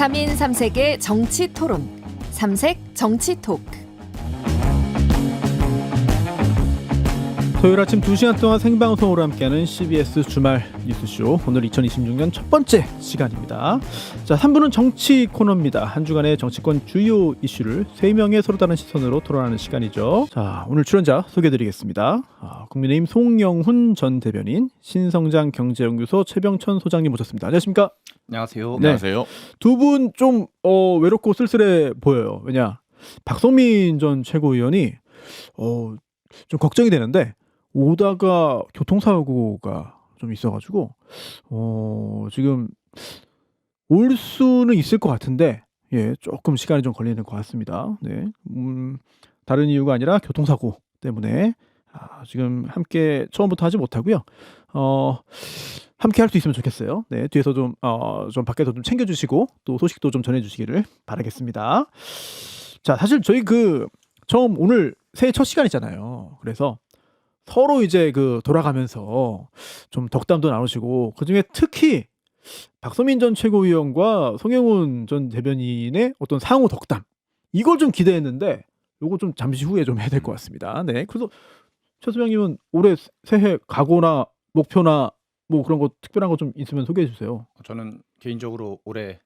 3인 3색의 정치 토론, 삼색 정치 토크. 토요일 아침 2시간 동안 생방송으로 함께하는 CBS 주말 뉴스쇼. 오늘 2026년 첫 번째 시간입니다. 자, 3부는 정치 코너입니다. 한 주간의 정치권 주요 이슈를 3명의 서로 다른 시선으로 토론하는 시간이죠. 자, 오늘 출연자 소개해드리겠습니다. 국민의힘 송영훈 전 대변인, 신성장 경제연구소 최병천 소장님 모셨습니다. 안녕하십니까? 안녕하세요. 네. 안녕하세요. 두 분 좀 외롭고 쓸쓸해 보여요. 왜냐? 박성민 전 최고위원이 좀 걱정이 되는데 오다가 교통사고가 좀 있어가지고 지금 올 수는 있을 것 같은데 조금 시간이 좀 걸리는 것 같습니다. 네, 다른 이유가 아니라 교통사고 때문에 지금 함께 처음부터 하지 못하고요. 함께 할 수 있으면 좋겠어요. 네, 뒤에서 좀 밖에서 좀 챙겨주시고 또 소식도 좀 전해주시기를 바라겠습니다. 자, 사실 저희 처음 오늘 새해 첫 시간이잖아요. 그래서 서로 이제 돌아가면서 좀 덕담도 나누시고, 그중에 특히 박성민 전 최고위원과 송영훈 전 대변인의 어떤 상호 덕담, 이걸 좀 기대했는데 요거 좀 잠시 후에 좀 해야 될 것 같습니다. 네, 그래서 최 소장님은 올해 새해 각오나 목표나 뭐 그런 거 특별한 거 좀 있으면 소개해 주세요. 저는 개인적으로 올해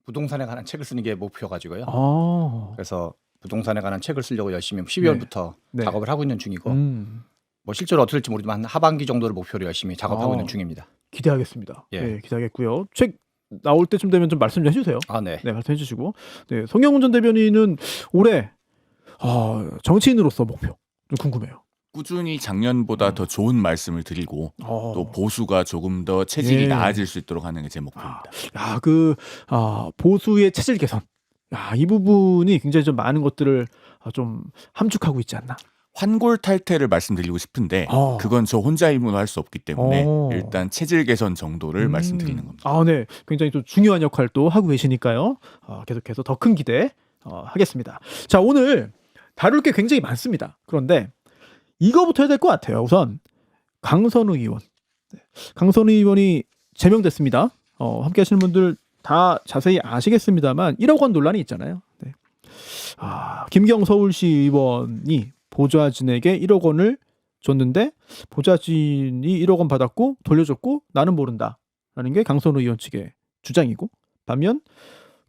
부동산에 관한 책을 쓰는 게 목표가지고요. 그래서 부동산에 관한 책을 쓰려고 열심히 12월부터 네. 작업을 하고 있는 중이고 뭐 실제로 어떻게 될지 모르지만 하반기 정도를 목표로 열심히 작업하고 있는 중입니다. 기대하겠습니다. 예. 네, 기대하겠고요. 책 나올 때쯤 되면 좀 말씀 좀 해주세요. 네. 네, 말씀해 주시고. 네, 송영훈 전 대변인은 올해 정치인으로서 목표 좀 궁금해요. 꾸준히 작년보다 더 좋은 말씀을 드리고 또 보수가 조금 더 체질이 나아질 수 있도록 하는 게 제 목표입니다. 보수의 체질 개선. 이 부분이 굉장히 좀 많은 것들을 좀 함축하고 있지 않나. 환골탈태를 말씀드리고 싶은데 그건 저 혼자 힘으로 할 수 없기 때문에 일단 체질 개선 정도를 말씀드리는 겁니다. 네, 굉장히 또 중요한 역할도 하고 계시니까요. 계속해서 더 큰 기대 하겠습니다. 자, 오늘 다룰 게 굉장히 많습니다. 그런데 이거부터 해야 될 것 같아요. 우선 강선우 의원. 강선우 의원이 제명됐습니다. 함께 하시는 분들 다 자세히 아시겠습니다만 1억 원 논란이 있잖아요. 네. 김경 서울시 의원이 보좌진에게 1억 원을 줬는데 보좌진이 1억 원 받았고 돌려줬고 나는 모른다라는 게 강선우 의원 측의 주장이고, 반면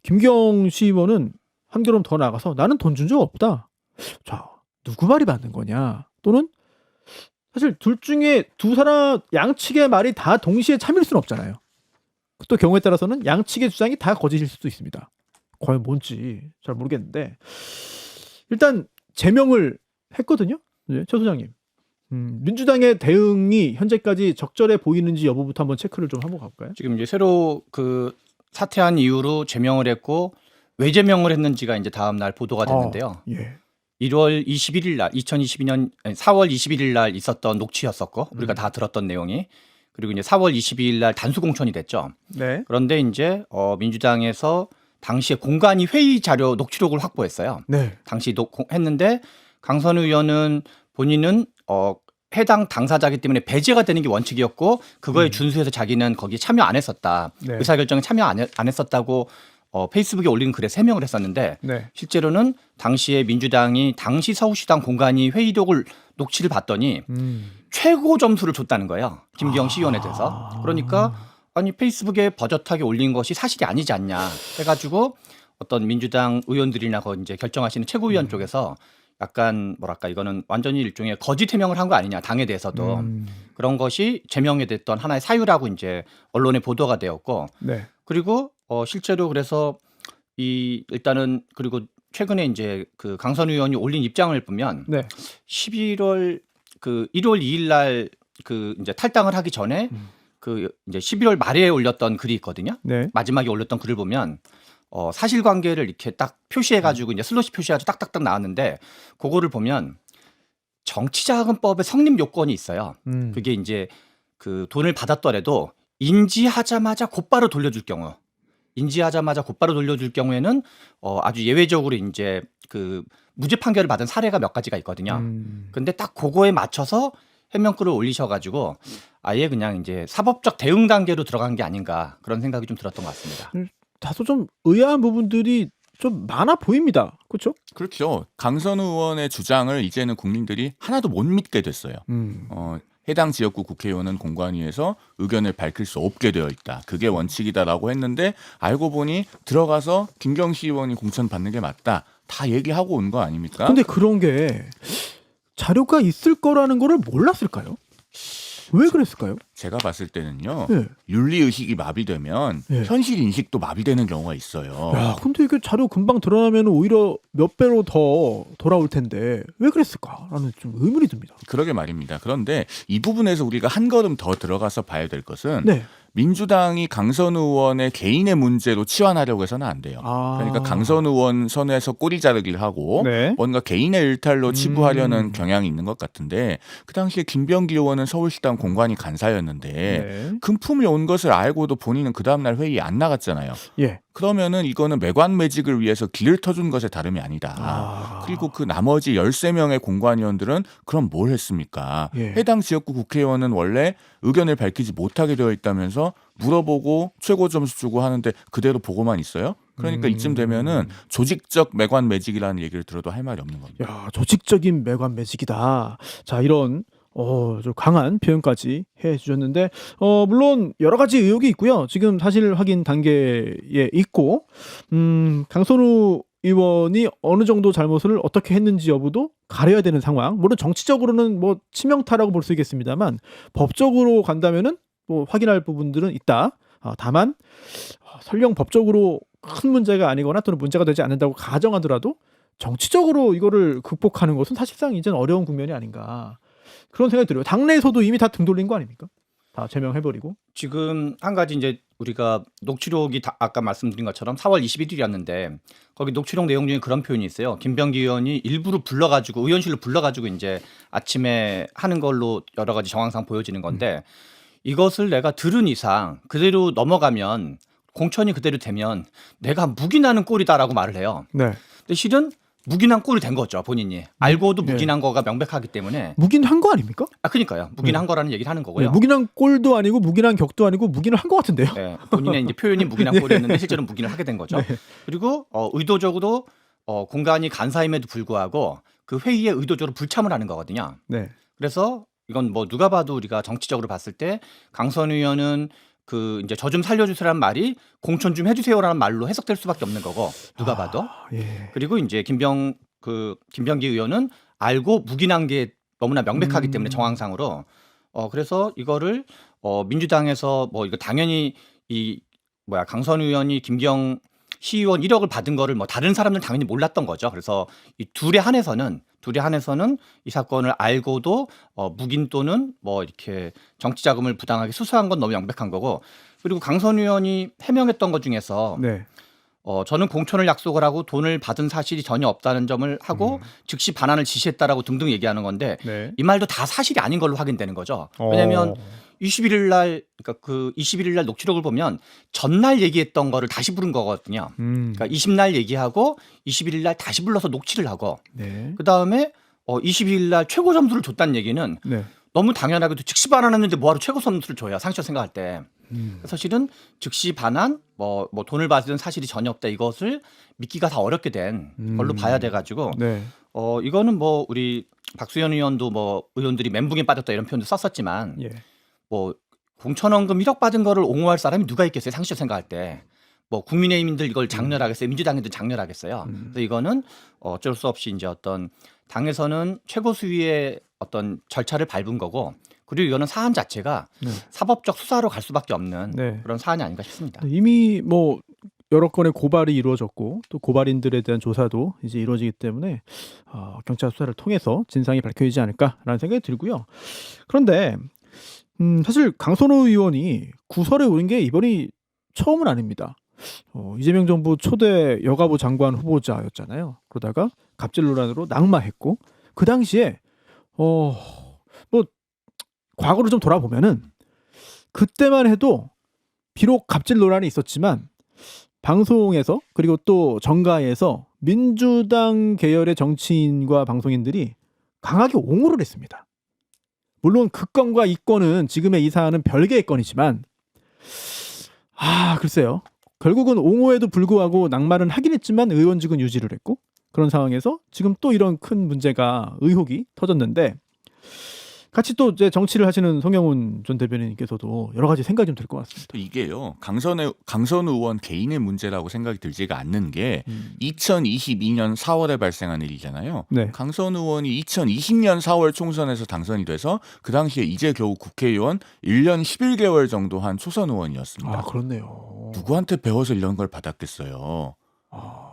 김경 시의원은 한 걸음 더 나가서 나는 돈 준 적 없다. 자, 누구 말이 맞는 거냐? 또는 사실 둘 중에 두 사람 양측의 말이 다 동시에 참일 수는 없잖아요. 또 경우에 따라서는 양측의 주장이 다 거짓일 수도 있습니다. 과연 뭔지 잘 모르겠는데 일단 제명을 했거든요. 네, 최 소장님. 민주당의 대응이 현재까지 적절해 보이는지 여부부터 한번 체크를 좀 한번 가볼까요? 지금 이제 새로 사퇴한 이후로 제명을 했고 왜 제명을 했는지가 이제 다음 날 보도가 됐는데요. 1월 21일 날 2022년 4월 21일 날 있었던 녹취였었고 우리가 다 들었던 내용이, 그리고 이제 4월 22일 날 단수 공천이 됐죠. 네. 그런데 이제 민주당에서 당시에 공간이 회의 자료 녹취록을 확보했어요. 네. 당시 했는데 강선우 의원은 본인은 해당 당사자이기 때문에 배제가 되는 게 원칙이었고 그거에 준수해서 자기는 거기에 참여 안 했었다. 네. 의사결정에 참여 안 했었다고 페이스북에 올린 글에 해명을 했었는데 실제로는 당시에 민주당이 당시 서울시당 공간이 회의록을 녹취를 봤더니 최고 점수를 줬다는 거예요. 김기영 시의원에 대해서. 그러니까 아니 페이스북에 버젓하게 올린 것이 사실이 아니지 않냐 해가지고 어떤 민주당 의원들이나 이제 결정하시는 최고위원 쪽에서 약간 뭐랄까 이거는 완전히 일종의 거짓 해명을 한 거 아니냐, 당에 대해서도 그런 것이 제명이 됐던 하나의 사유라고 이제 언론에 보도가 되었고, 그리고 실제로 그래서 일단은 그리고 최근에 이제 강선우 의원이 올린 입장을 보면 11월 1월 2일 날 이제 탈당을 하기 전에 이제 11월 말에 올렸던 글이 있거든요. 마지막에 올렸던 글을 보면 사실관계를 이렇게 딱 표시해가지고 이제 슬롯이 표시해가지고 딱딱딱 나왔는데 그거를 보면 정치자금법의 성립 요건이 있어요. 그게 이제 돈을 받았더라도 인지하자마자 곧바로 돌려줄 경우, 경우에는 아주 예외적으로 이제 무죄 판결을 받은 사례가 몇 가지가 있거든요. 근데 딱 그거에 맞춰서 해명글을 올리셔가지고 아예 그냥 이제 사법적 대응 단계로 들어간 게 아닌가 그런 생각이 좀 들었던 것 같습니다. 다소 좀 의아한 부분들이 좀 많아 보입니다. 그렇죠? 그렇죠. 강선우 의원의 주장을 이제는 국민들이 하나도 못 믿게 됐어요. 해당 지역구 국회의원은 공관위에서 의견을 밝힐 수 없게 되어 있다. 그게 원칙이다라고 했는데 알고 보니 들어가서 김경시 의원이 공천 받는 게 맞다. 다 얘기하고 온 거 아닙니까? 근데 그런 게 자료가 있을 거라는 거를 몰랐을까요? 왜 그랬을까요? 제가 봤을 때는요. 네. 윤리의식이 마비되면 네. 현실 인식도 마비되는 경우가 있어요. 야, 근데 이게 자료 금방 드러나면 오히려 몇 배로 더 돌아올 텐데 왜 그랬을까라는 좀 의문이 듭니다. 그러게 말입니다. 그런데 이 부분에서 우리가 한 걸음 더 들어가서 봐야 될 것은 네. 민주당이 강선우 의원의 개인의 문제로 치환하려고 해서는 안 돼요. 그러니까 강선우 의원 선에서 꼬리 자르기를 하고 네. 뭔가 개인의 일탈로 치부하려는 경향이 있는 것 같은데 그 당시에 김병기 의원은 서울시당 공관위 간사였는데 네. 금품이 온 것을 알고도 본인은 그 다음날 회의에 안 나갔잖아요. 예. 그러면은 이거는 매관 매직을 위해서 길을 터준 것에 다름이 아니다. 그리고 그 나머지 13명의 공관위원들은 그럼 뭘 했습니까? 예. 해당 지역구 국회의원은 원래 의견을 밝히지 못하게 되어 있다면서 물어보고 최고 점수 주고 하는데 그대로 보고만 있어요? 그러니까 이쯤 되면은 조직적 매관 매직이라는 얘기를 들어도 할 말이 없는 겁니다. 야, 조직적인 매관 매직이다. 자, 이런 좀 강한 표현까지 해주셨는데 물론 여러 가지 의혹이 있고요. 지금 사실 확인 단계에 있고 강선우 의원이 어느 정도 잘못을 어떻게 했는지 여부도 가려야 되는 상황. 물론 정치적으로는 뭐 치명타라고 볼 수 있겠습니다만 법적으로 간다면은 뭐 확인할 부분들은 있다. 다만 설령 법적으로 큰 문제가 아니거나 또는 문제가 되지 않는다고 가정하더라도 정치적으로 이거를 극복하는 것은 사실상 이제는 어려운 국면이 아닌가. 그런 생각이 들어요. 당내에서도 이미 다 등 돌린 거 아닙니까? 다 제명해버리고. 지금 한 가지 이제 우리가 녹취록이 아까 말씀드린 것처럼 4월 21일이었는데 거기 녹취록 내용 중에 그런 표현이 있어요. 김병기 의원이 일부러 불러가지고 의원실로 불러가지고 이제 아침에 하는 걸로 여러 가지 정황상 보여지는 건데 이것을 내가 들은 이상 그대로 넘어가면 공천이 그대로 되면 내가 묵인하는 꼴이다라고 말을 해요. 네. 근데 실은 묵인한 꼴이 된 거죠, 본인이. 알고도 묵인한 거가 명백하기 때문에. 묵인한 거 아닙니까? 그러니까요. 묵인한 거라는 얘기를 하는 거고요. 묵인한 꼴도 아니고 묵인한 격도 아니고 묵인을 한 것 같은데요. 네, 본인의 이제 표현이 묵인한 꼴이었는데 실제로 묵인을 하게 된 거죠. 네. 그리고 의도적으로 공간이 간사임에도 불구하고 그 회의에 의도적으로 불참을 하는 거거든요. 네. 그래서 이건 뭐 누가 봐도 우리가 정치적으로 봤을 때 강선우 의원은 그 이제 저 좀 살려주세요라는 말이 공천 좀 해주세요라는 말로 해석될 수밖에 없는 거고 누가 봐도. 예. 그리고 이제 김병기 의원은 알고 묵인한 게 너무나 명백하기 때문에 정황상으로 그래서 이거를 민주당에서 뭐 이거 당연히 강선우 의원이 김경 시의원 1억을 받은 거를 뭐 다른 사람들은 당연히 몰랐던 거죠. 그래서 이 둘에 한해서는 이 사건을 알고도 묵인 또는 뭐 이렇게 정치 자금을 부당하게 수수한 건 너무 명백한 거고 그리고 강선우 의원이 해명했던 것 중에서 네. 저는 공천을 약속을 하고 돈을 받은 사실이 전혀 없다는 점을 하고 즉시 반환을 지시했다라고 등등 얘기하는 건데 네. 이 말도 다 사실이 아닌 걸로 확인되는 거죠. 왜냐하면 21일 날 그러니까 그 21일 날 녹취록을 보면 전날 얘기했던 거를 다시 부른 거거든요. 그러니까 20날 얘기하고 21일 날 다시 불러서 녹취를 하고 네. 그다음에 22일 날 최고 점수를 줬다는 얘기는 네. 너무 당연하게도 즉시 반환했는데 뭐하러 최고 점수를 줘요. 상식적으로 생각할 때. 사실은 즉시 반환 뭐 돈을 받은 사실이 전혀 없다 이것을 믿기가 다 어렵게 된 걸로 봐야 돼가지고 네. 이거는 뭐 우리 박수현 의원도 뭐 의원들이 멘붕에 빠졌다 이런 표현도 썼었지만 예. 뭐 공천원금 1억 받은 거를 옹호할 사람이 누가 있겠어요? 상식적으로 생각할 때. 뭐 국민의힘들 이걸 장렬하겠어요? 민주당인들 장렬하겠어요? 그래서 이거는 어쩔 수 없이 이제 어떤 당에서는 최고 수위의 어떤 절차를 밟은 거고 그리고 이거는 사안 자체가 네. 사법적 수사로 갈 수밖에 없는 네. 그런 사안이 아닌가 싶습니다. 이미 뭐 여러 건의 고발이 이루어졌고 또 고발인들에 대한 조사도 이제 이루어지기 때문에 경찰 수사를 통해서 진상이 밝혀지지 않을까라는 생각이 들고요. 그런데 사실 강선우 의원이 구설에 오른 게 이번이 처음은 아닙니다. 이재명 정부 초대 여가부 장관 후보자였잖아요. 그러다가 갑질 논란으로 낙마했고 그 당시에 뭐 과거를 좀 돌아보면은 그때만 해도 비록 갑질 논란이 있었지만 방송에서 그리고 또 정가에서 민주당 계열의 정치인과 방송인들이 강하게 옹호를 했습니다. 물론 그 건과 이 건은 지금의 이 사안은 별개의 건이지만 글쎄요. 결국은 옹호에도 불구하고 낙마는 하긴 했지만 의원직은 유지를 했고 그런 상황에서 지금 또 이런 큰 문제가 의혹이 터졌는데 같이 또 이제 정치를 하시는 송영훈 전 대변인께서도 여러 가지 생각이 좀 들 것 같습니다. 이게요. 강선우 의원 개인의 문제라고 생각이 들지가 않는 게 2022년 4월에 발생한 일이잖아요. 네. 강선우 의원이 2020년 4월 총선에서 당선이 돼서 그 당시에 이제 겨우 국회의원 1년 11개월 정도 한 초선 의원이었습니다. 아, 그렇네요. 누구한테 배워서 이런 걸 받았겠어요.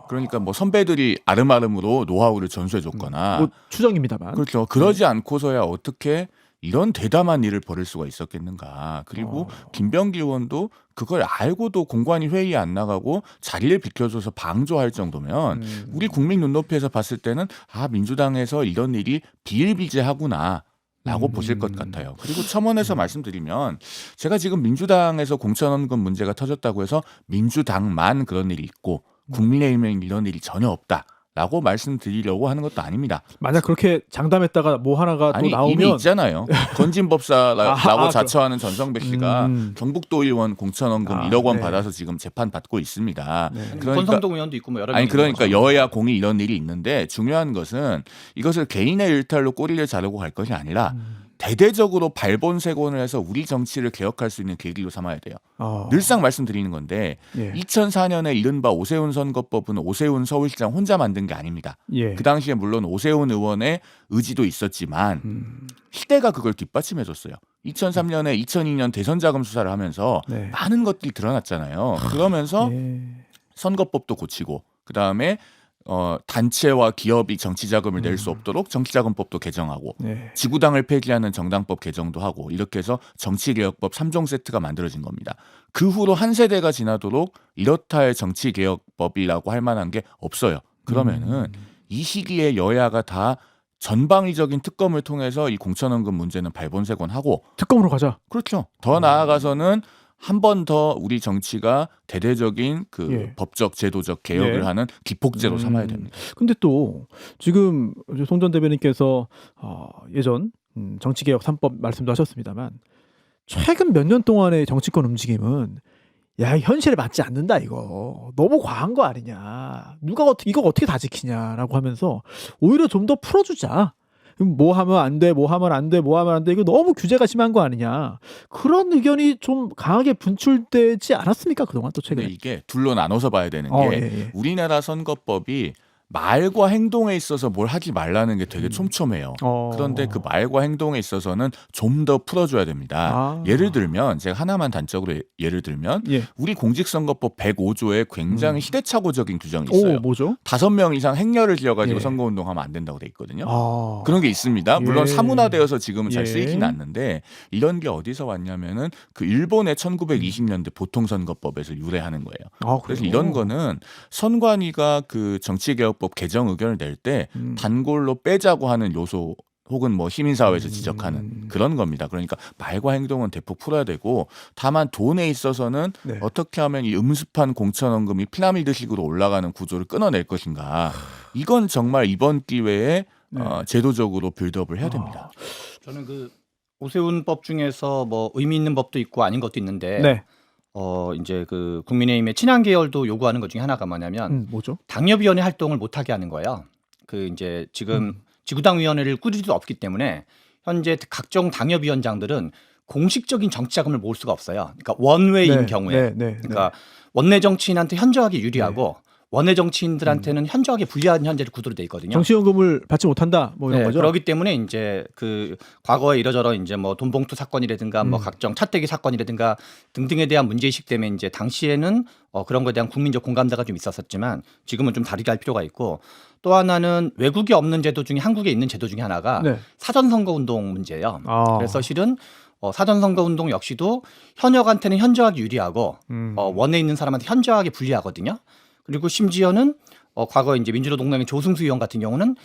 그러니까 뭐 선배들이 아름아름으로 노하우를 전수해줬거나 뭐 추정입니다만. 그렇죠. 그러지 않고서야 어떻게 이런 대담한 일을 벌일 수가 있었겠는가. 그리고 김병기 의원도 그걸 알고도 공관위 회의에 안 나가고 자리를 비켜줘서 방조할 정도면 우리 국민 눈높이에서 봤을 때는 아 민주당에서 이런 일이 비일비재하구나. 라고 보실 것 같아요. 그리고 첨언해서 말씀드리면 제가 지금 민주당에서 공천원금 문제가 터졌다고 해서 민주당만 그런 일이 있고 국민의힘에는 이런 일이 전혀 없다라고 말씀드리려고 하는 것도 아닙니다. 만약 그렇게 장담했다가 뭐 하나가 또 아니 나오면 이미 있잖아요. 건진법사라고 자처하는 전성배 씨가 경북도 의원 공천원금 1억 원 네. 받아서 지금 재판 받고 있습니다. 네. 그러니까 권성동 의원도 있고 뭐 여러 아니 명이 그러니까 있는 거죠. 여야 공이 이런 일이 있는데 중요한 것은 이것을 개인의 일탈로 꼬리를 자르고 갈 것이 아니라 대대적으로 발본색원을 해서 우리 정치를 개혁할 수 있는 계기로 삼아야 돼요. 늘상 말씀드리는 건데 예. 2004년에 이른바 오세훈 선거법은 오세훈 서울시장 혼자 만든 게 아닙니다. 예. 그 당시에 물론 오세훈 의원의 의지도 있었지만 시대가 그걸 뒷받침해줬어요. 2003년에 2002년 대선 자금 수사를 하면서 네. 많은 것들이 드러났잖아요. 그러면서 예. 선거법도 고치고 그다음에 단체와 기업이 정치 자금을 낼 수 없도록 정치자금법도 개정하고 네. 지구당을 폐지하는 정당법 개정도 하고 이렇게 해서 정치개혁법 3종 세트가 만들어진 겁니다. 그 후로 한 세대가 지나도록 이렇다 할 정치개혁법이라고 할 만한 게 없어요. 그러면은 이 시기에 여야가 다 전방위적인 특검을 통해서 이 공천원금 문제는 발본색원하고 특검으로 가자. 그렇죠. 더 나아가서는 한 번 더 우리 정치가 대대적인 그 예. 법적 제도적 개혁을 예. 하는 기폭제로 삼아야 됩니다. 근데 또 지금 송 전 대변인께서 예전 정치개혁 3법 말씀도 하셨습니다만 최근 몇 년 동안의 정치권 움직임은 야 현실에 맞지 않는다 이거 너무 과한 거 아니냐 누가 이거 어떻게 다 지키냐라고 하면서 오히려 좀 더 풀어주자. 뭐 하면 안 돼, 뭐 하면 안 돼, 뭐 하면 안 돼. 이거 너무 규제가 심한 거 아니냐. 그런 의견이 좀 강하게 분출되지 않았습니까? 그동안 또 최근에. 근데 이게 둘로 나눠서 봐야 되는 게 예. 우리나라 선거법이 말과 행동에 있어서 뭘 하지 말라는 게 되게 촘촘해요. 그런데 그 말과 행동에 있어서는 좀 더 풀어줘야 됩니다. 예를 들면 제가 하나만 단적으로 예를 들면 예. 우리 공직선거법 105조에 굉장히 시대착오적인 규정이 있어요. 뭐죠? 5명 이상 행렬을 지어가지고 예. 선거운동하면 안 된다고 돼 있거든요. 아. 그런 게 있습니다. 물론 예. 사문화되어서 지금은 잘 예. 쓰이진 않는데 이런 게 어디서 왔냐면은 그 일본의 1920년대 보통선거법에서 유래하는 거예요. 그래서 그래요? 이런 거는 선관위가 그 정치개혁법 개정 의견을 낼 때 단골로 빼자고 하는 요소 혹은 뭐 시민사회에서 지적하는 그런 겁니다. 그러니까 말과 행동은 대폭 풀어야 되고 다만 돈에 있어서는 네. 어떻게 하면 이 음습한 공천원금이 피라미드식으로 올라가는 구조를 끊어낼 것인가. 이건 정말 이번 기회에 제도적으로 빌드업을 해야 됩니다. 저는 그 오세훈법 중에서 뭐 의미 있는 법도 있고 아닌 것도 있는데 네. 이제 그 국민의힘의 친한 계열도 요구하는 것 중에 하나가 뭐냐면 뭐죠? 당협위원회 활동을 못 하게 하는 거예요. 그 이제 지금 지구당 위원회를 꾸릴 수 없기 때문에 현재 각종 당협위원장들은 공식적인 정치 자금을 모을 수가 없어요. 그러니까 원외인 경우에 그러니까 원내 정치인한테 현저하게 유리하고 원내 정치인들한테는 현저하게 불리한 현재의 구도로 돼 있거든요. 정치연금을 받지 못한다 뭐 이런 거죠. 그렇기 때문에 이제 그 과거에 이러저런 이제 뭐 돈봉투 사건이라든가 뭐 각종 차떼기 사건이라든가 등등에 대한 문제의식 때문에 이제 당시에는 그런 거에 대한 국민적 공감대가 좀 있었었지만 지금은 좀 다르게 할 필요가 있고 또 하나는 외국에 없는 제도 중에 한국에 있는 제도 중에 하나가 사전선거운동 문제예요. 그래서 실은 사전선거운동 역시도 현역한테는 현저하게 유리하고 원에 있는 사람한테 현저하게 불리하거든요. 그리고 심지어는 과거 이제 민주노동당의 조승수 의원 같은 경우는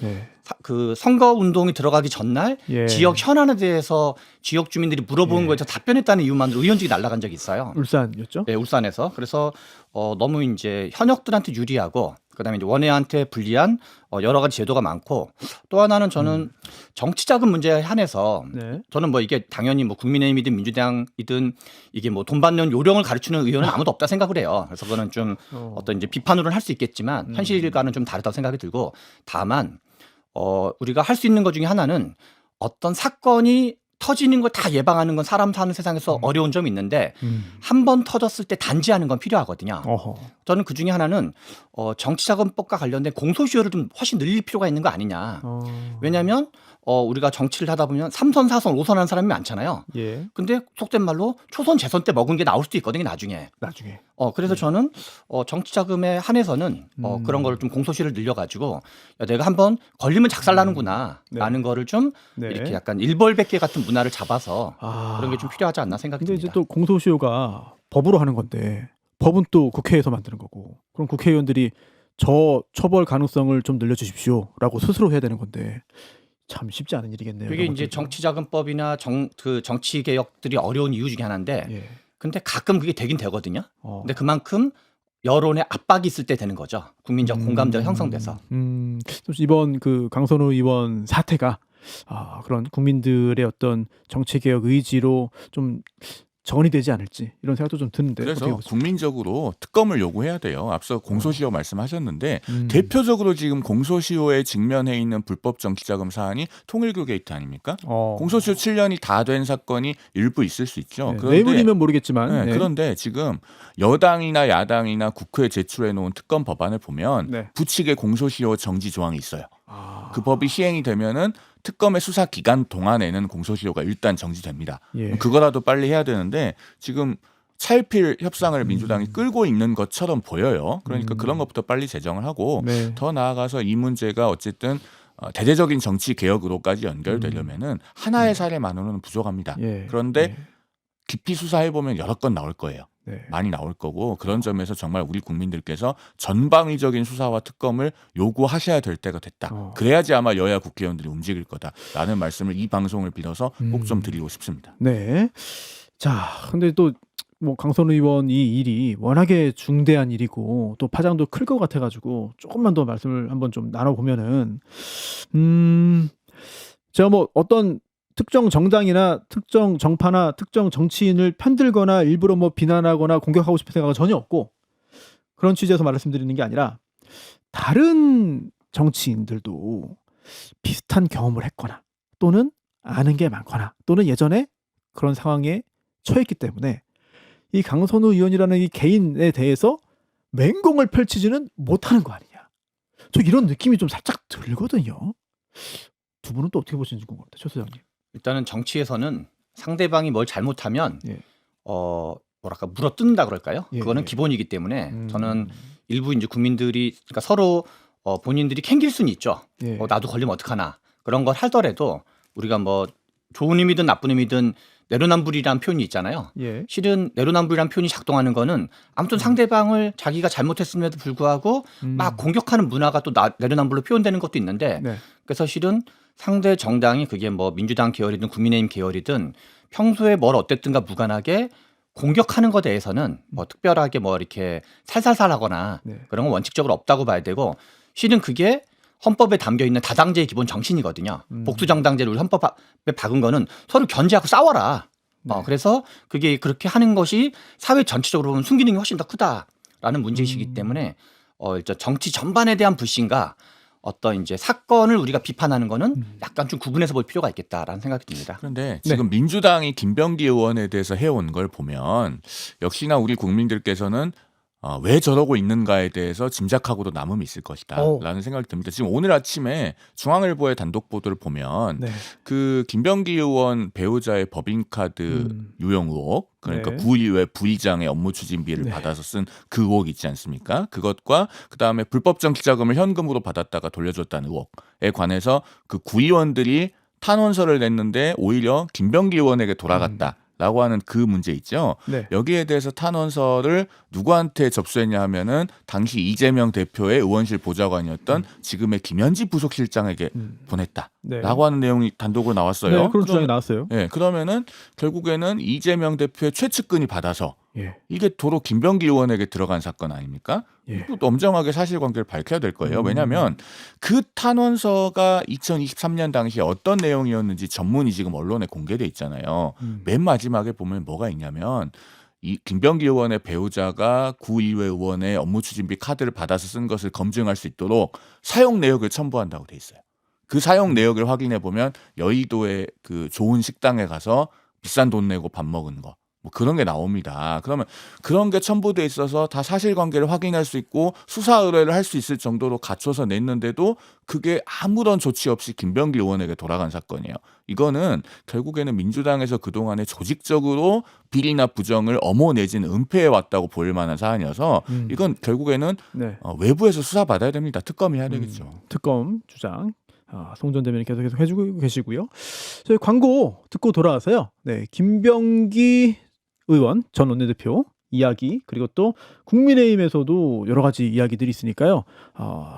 그 선거 운동이 들어가기 전날 지역 현안에 대해서 지역 주민들이 물어본 거에서 답변했다는 이유만으로 의원직이 날아간 적이 있어요. 울산이었죠? 네, 울산에서. 그래서 너무 이제 현역들한테 유리하고 그다음에 이제 원외한테 불리한 여러 가지 제도가 많고 또 하나는 저는 정치자금 문제에 한해서 네. 저는 뭐 이게 당연히 뭐 국민의힘이든 민주당이든 이게 뭐 돈 받는 요령을 가르치는 의원은 아무도 없다 생각을 해요. 그래서 그거는 좀 어떤 이제 비판으로는 할 수 있겠지만 현실과는 좀 다르다고 생각이 들고 다만 우리가 할 수 있는 것 중에 하나는 어떤 사건이 터지는 걸 다 예방하는 건 사람 사는 세상에서 어려운 점이 있는데 한 번 터졌을 때 단지하는 건 필요하거든요. 어허. 저는 그 중에 하나는 정치자금법과 관련된 공소시효를 좀 훨씬 늘릴 필요가 있는 거 아니냐. 왜냐하면 우리가 정치를 하다 보면 3선, 4선, 5선 하는 사람이 많잖아요. 예. 근데 속된 말로 초선, 재선 때 먹은 게 나올 수도 있거든요, 나중에. 그래서 저는 정치자금에 한해서는 그런 거를 좀 공소시효를 늘려가지고 야, 내가 한번 걸리면 작살나는구나 라는 거를 좀 이렇게 약간 일벌백계 같은 문화를 잡아서 그런 게 좀 필요하지 않나 생각이 근데 듭니다. 이제 또 공소시효가 법으로 하는 건데 법은 또 국회에서 만드는 거고 그럼 국회의원들이 저 처벌 가능성을 좀 늘려주십시오라고 스스로 해야 되는 건데 참 쉽지 않은 일이겠네요. 그게 이제 정치자금법이나 그 정치 개혁들이 어려운 이유 중에 하나인데, 예. 근데 가끔 그게 되긴 되거든요. 근데 그만큼 여론의 압박이 있을 때 되는 거죠. 국민적 공감대가 형성돼서. 이번 그 강선우 의원 사태가 그런 국민들의 어떤 정치 개혁 의지로 좀 정이 되지 않을지 이런 생각도 좀 드는데. 그래서 국민적으로 특검을 요구해야 돼요. 앞서 공소시효 말씀하셨는데 대표적으로 지금 공소시효에 직면해 있는 불법 정치자금 사안이 통일교 게이트 아닙니까? 공소시효 7년이 다 된 사건이 일부 있을 수 있죠. 네, 내물이면 모르겠지만. 네. 그런데 지금 여당이나 야당이나 국회에 제출해 놓은 특검 법안을 보면 부칙에 공소시효 정지 조항이 있어요. 그 법이 시행이 되면은 특검의 수사 기간 동안에는 공소시효가 일단 정지됩니다. 예. 그거라도 빨리 해야 되는데 지금 차일필 협상을 민주당이 끌고 있는 것처럼 보여요. 그러니까 그런 것부터 빨리 제정을 하고 더 나아가서 이 문제가 어쨌든 대대적인 정치 개혁으로까지 연결되려면은 하나의 사례만으로는 부족합니다. 그런데 깊이 수사해 보면 여러 건 나올 거예요. 많이 나올 거고 그런 점에서 정말 우리 국민들께서 전방위적인 수사와 특검을 요구하셔야 될 때가 됐다. 그래야지 아마 여야 국회의원들이 움직일 거다라는 말씀을 이 방송을 빌어서 꼭 좀 드리고 싶습니다. 네. 자, 근데 또 뭐 강선우 의원 이 일이 워낙에 중대한 일이고 또 파장도 클 것 같아가지고 조금만 더 말씀을 한번 좀 나눠보면은 제가 뭐 어떤 특정 정당이나 특정 정파나 특정 정치인을 편들거나 일부러 뭐 비난하거나 공격하고 싶은 생각은 전혀 없고 그런 취지에서 말씀드리는 게 아니라 다른 정치인들도 비슷한 경험을 했거나 또는 아는 게 많거나 또는 예전에 그런 상황에 처했기 때문에 이 강선우 의원이라는 이 개인에 대해서 맹공을 펼치지는 못하는 거 아니냐. 저 이런 느낌이 좀 살짝 들거든요. 두 분은 또 어떻게 보시는지 궁금합니다. 최 소장님. 일단은 정치에서는 상대방이 뭘 잘못하면 뭐랄까 물어뜯는다 그럴까요? 그거는 기본이기 때문에 저는 일부 이제 국민들이 그러니까 서로 본인들이 캥길 수는 있죠. 나도 걸리면 어떡하나 그런 걸 하더라도 우리가 뭐 좋은 의미든 나쁜 의미든 내로남불이라는 표현이 있잖아요. 실은 내로남불이라는 표현이 작동하는 거는 아무튼 상대방을 자기가 잘못했음에도 불구하고 막 공격하는 문화가 또 내로남불로 표현되는 것도 있는데 그래서 실은 상대 정당이 그게 뭐 민주당 계열이든 국민의힘 계열이든 평소에 뭘 어땠든가 무관하게 공격하는 것에 대해서는 뭐 특별하게 뭐 이렇게 살살살하거나 그런 건 원칙적으로 없다고 봐야 되고 실은 그게 헌법에 담겨 있는 다당제의 기본 정신이거든요. 복수정당제를 우리 헌법에 박은 거는 서로 견제하고 싸워라. 그래서 그게 그렇게 하는 것이 사회 전체적으로 보면 순기능이 훨씬 더 크다라는 문제이시기 때문에 정치 전반에 대한 불신과 어떤 이제 사건을 우리가 비판하는 거는 약간 좀 구분해서 볼 필요가 있겠다라는 생각이 듭니다. 그런데 지금 민주당이 김병기 의원에 대해서 해온 걸 보면 역시나 우리 국민들께서는 왜 저러고 있는가에 대해서 짐작하고도 남음이 있을 것이다라는 생각이 듭니다. 지금 오늘 아침에 중앙일보의 단독 보도를 보면 그 김병기 의원 배우자의 법인카드 유용 의혹 그러니까 구의회 부의장의 업무 추진비를 받아서 쓴 그 의혹 있지 않습니까? 그것과 그다음에 불법 정치자금을 현금으로 받았다가 돌려줬다는 의혹에 관해서 그 구의원들이 탄원서를 냈는데 오히려 김병기 의원에게 돌아갔다. 라고 하는 그 문제 있죠. 여기에 대해서 탄원서를 누구한테 접수했냐 하면은 당시 이재명 대표의 의원실 보좌관이었던 지금의 김현지 부속실장에게 보냈다. 네. 라고 하는 내용이 단독으로 나왔어요. 네, 그런 주장이 나왔어요. 네, 그러면은 결국에는 이재명 대표의 최측근이 받아서 예. 이게 도로 김병기 의원에게 들어간 사건 아닙니까? 예. 또 엄정하게 사실관계를 밝혀야 될 거예요. 왜냐하면 그 탄원서가 2023년 당시에 어떤 내용이었는지 전문이 지금 언론에 공개돼 있잖아요. 맨 마지막에 보면 뭐가 있냐면 이 김병기 의원의 배우자가 구의회 의원의 업무 추진비 카드를 받아서 쓴 것을 검증할 수 있도록 사용 내역을 첨부한다고 돼 있어요. 그 사용 내역을 확인해 보면 여의도의 그 좋은 식당에 가서 비싼 돈 내고 밥 먹은 거. 뭐 그런 게 나옵니다. 그러면 그런 게 첨부돼 있어서 다 사실관계를 확인할 수 있고 수사 의뢰를 할 수 있을 정도로 갖춰서 냈는데도 그게 아무런 조치 없이 김병기 의원에게 돌아간 사건이에요. 이거는 결국에는 민주당에서 그동안에 조직적으로 비리나 부정을 엄호 내지는 은폐해 왔다고 보일 만한 사안이어서 이건 결국에는 네. 외부에서 수사받아야 됩니다. 특검이 해야 되겠죠. 특검 주장. 송전 대변인 계속 해주고 계시고요. 저희 광고 듣고 돌아와서요. 네, 김병기 의원 전 원내대표 이야기 그리고 또 국민의힘에서도 여러 가지 이야기들이 있으니까요.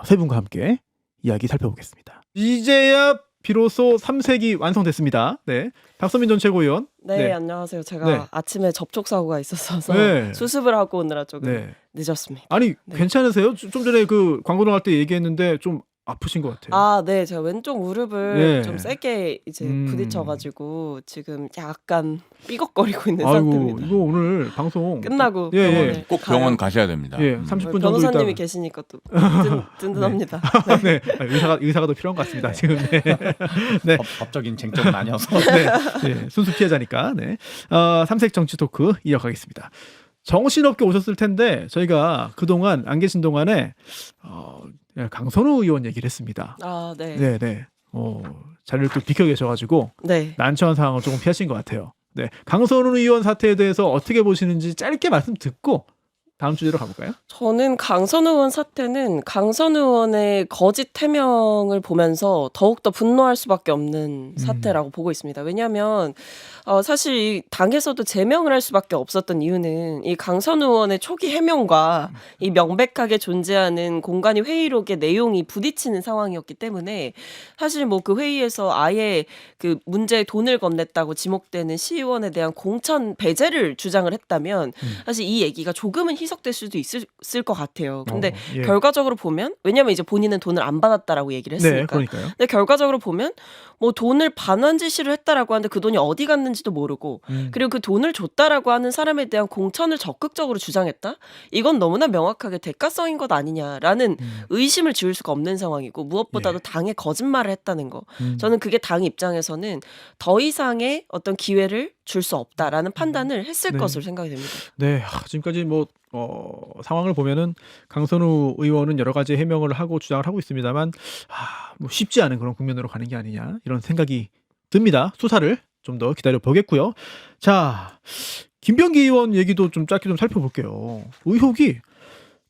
세 분과 함께 이야기 살펴보겠습니다. 이제야 비로소 3색이 완성됐습니다. 네, 박선민 전 최고위원. 네, 안녕하세요. 제가 네. 아침에 접촉 사고가 있었어서 네. 수습을 하고 오느라 조금 네. 늦었습니다. 아니 네. 괜찮으세요? 좀 전에 그 광고 나갈 때 얘기했는데 좀 아프신 것 같아요. 아, 네, 제가 왼쪽 무릎을 네. 좀 세게 이제 음. 부딪혀가지고 지금 약간 삐걱거리고 있는 아이고 상태입니다. 이거 오늘 방송 끝나고 예, 예. 병원에 꼭 가요. 병원 가셔야 됩니다. 예, 음. 30분 정도 변호사님이 있다가 계시니까 또 든든합니다. 네, 의사가 더 필요한 것 같습니다. 지금 네. 법적인 쟁점은 아니어서. 네, 순수 피해자니까. 네. 삼색 정치 토크 이어가겠습니다. 정신없게 오셨을 텐데 저희가 그동안 안 계신 동안에 강선우 의원 얘기를 했습니다. 아, 네. 네, 네. 자리를 또 비켜 계셔가지고 네. 난처한 상황을 조금 피하신 것 같아요. 네, 강선우 의원 사태에 대해서 어떻게 보시는지 짧게 말씀 듣고 다음 주제로 가볼까요? 저는 강선 의원 사태는 강선 의원의 거짓 해명을 보면서 더욱더 분노할 수밖에 없는 사태라고 보고 있습니다. 왜냐하면 사실 이 당에서도 제명을 할 수밖에 없었던 이유는 이 강선 의원의 초기 해명과 이 명백하게 존재하는 공간이 회의록의 내용이 부딪히는 상황이었기 때문에 사실 뭐 그 회의에서 아예 그 문제에 돈을 건넸다고 지목되는 시의원에 대한 공천 배제를 주장을 했다면 사실 이 얘기가 조금은 희석될 수도 있을 것 같아요. 근데 예. 결과적으로 보면 왜냐면 이제 본인은 돈을 안 받았다라고 얘기를 네, 했으니까. 그러니까요. 근데 결과적으로 보면 뭐 돈을 반환 지시를 했다라고 하는데 그 돈이 어디 갔는지도 모르고 그리고 그 돈을 줬다라고 하는 사람에 대한 공천을 적극적으로 주장했다? 이건 너무나 명확하게 대가성인 것 아니냐라는 의심을 지울 수가 없는 상황이고 무엇보다도 당에 거짓말을 했다는 거. 저는 그게 당 입장에서는 더 이상의 어떤 기회를 줄 수 없다라는 판단을 했을 네. 것으로 생각이 됩니다. 네, 지금까지 뭐 상황을 보면은 강선우 의원은 여러 가지 해명을 하고 주장을 하고 있습니다만 뭐 쉽지 않은 그런 국면으로 가는 게 아니냐 이런 생각이 듭니다. 수사를 좀 더 기다려 보겠고요. 자, 김병기 의원 얘기도 좀 짧게 좀 살펴볼게요. 의혹이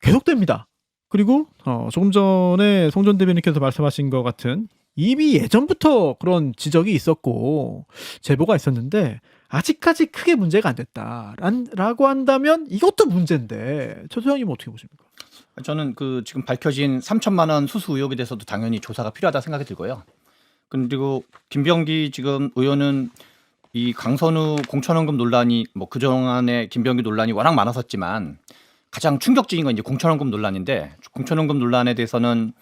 계속됩니다. 그리고 조금 전에 송전 대변인께서 말씀하신 것 같은 이미 예전부터 그런 지적이 있었고 제보가 있었는데 아직까지 크게 문제가 안 됐다라고 한다면 이것도 문제인데 저 소장님 어떻게 보십니까? 저는 그 지금 밝혀진 3천만 원 수수 의혹에 대해서도 당연히 조사가 필요하다 생각이 들고요. 그리고 김병기 지금 의원은 이 강선우 공천원금 논란이 뭐 그동안에 김병기 논란이 워낙 많았었지만 가장 충격적인 건 이제 공천원금 논란인데 공천원금 논란에 대해서는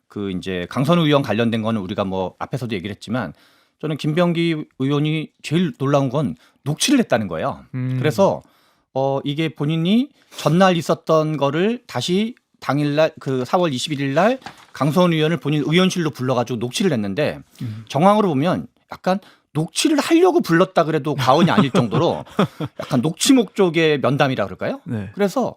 그 이제 강선우 의원 관련된 거는 우리가 뭐 앞에서도 얘기를 했지만 저는 김병기 의원이 제일 놀라운 건 녹취를 했다는 거예요. 그래서 이게 본인이 전날 있었던 거를 다시 당일날 그 4월 21일 날 강선우 의원을 본인 의원실로 불러가지고 녹취를 했는데 정황으로 보면 약간 녹취를 하려고 불렀다 그래도 과언이 아닐 정도로 약간 녹취 목적의 면담이라 그럴까요? 네. 그래서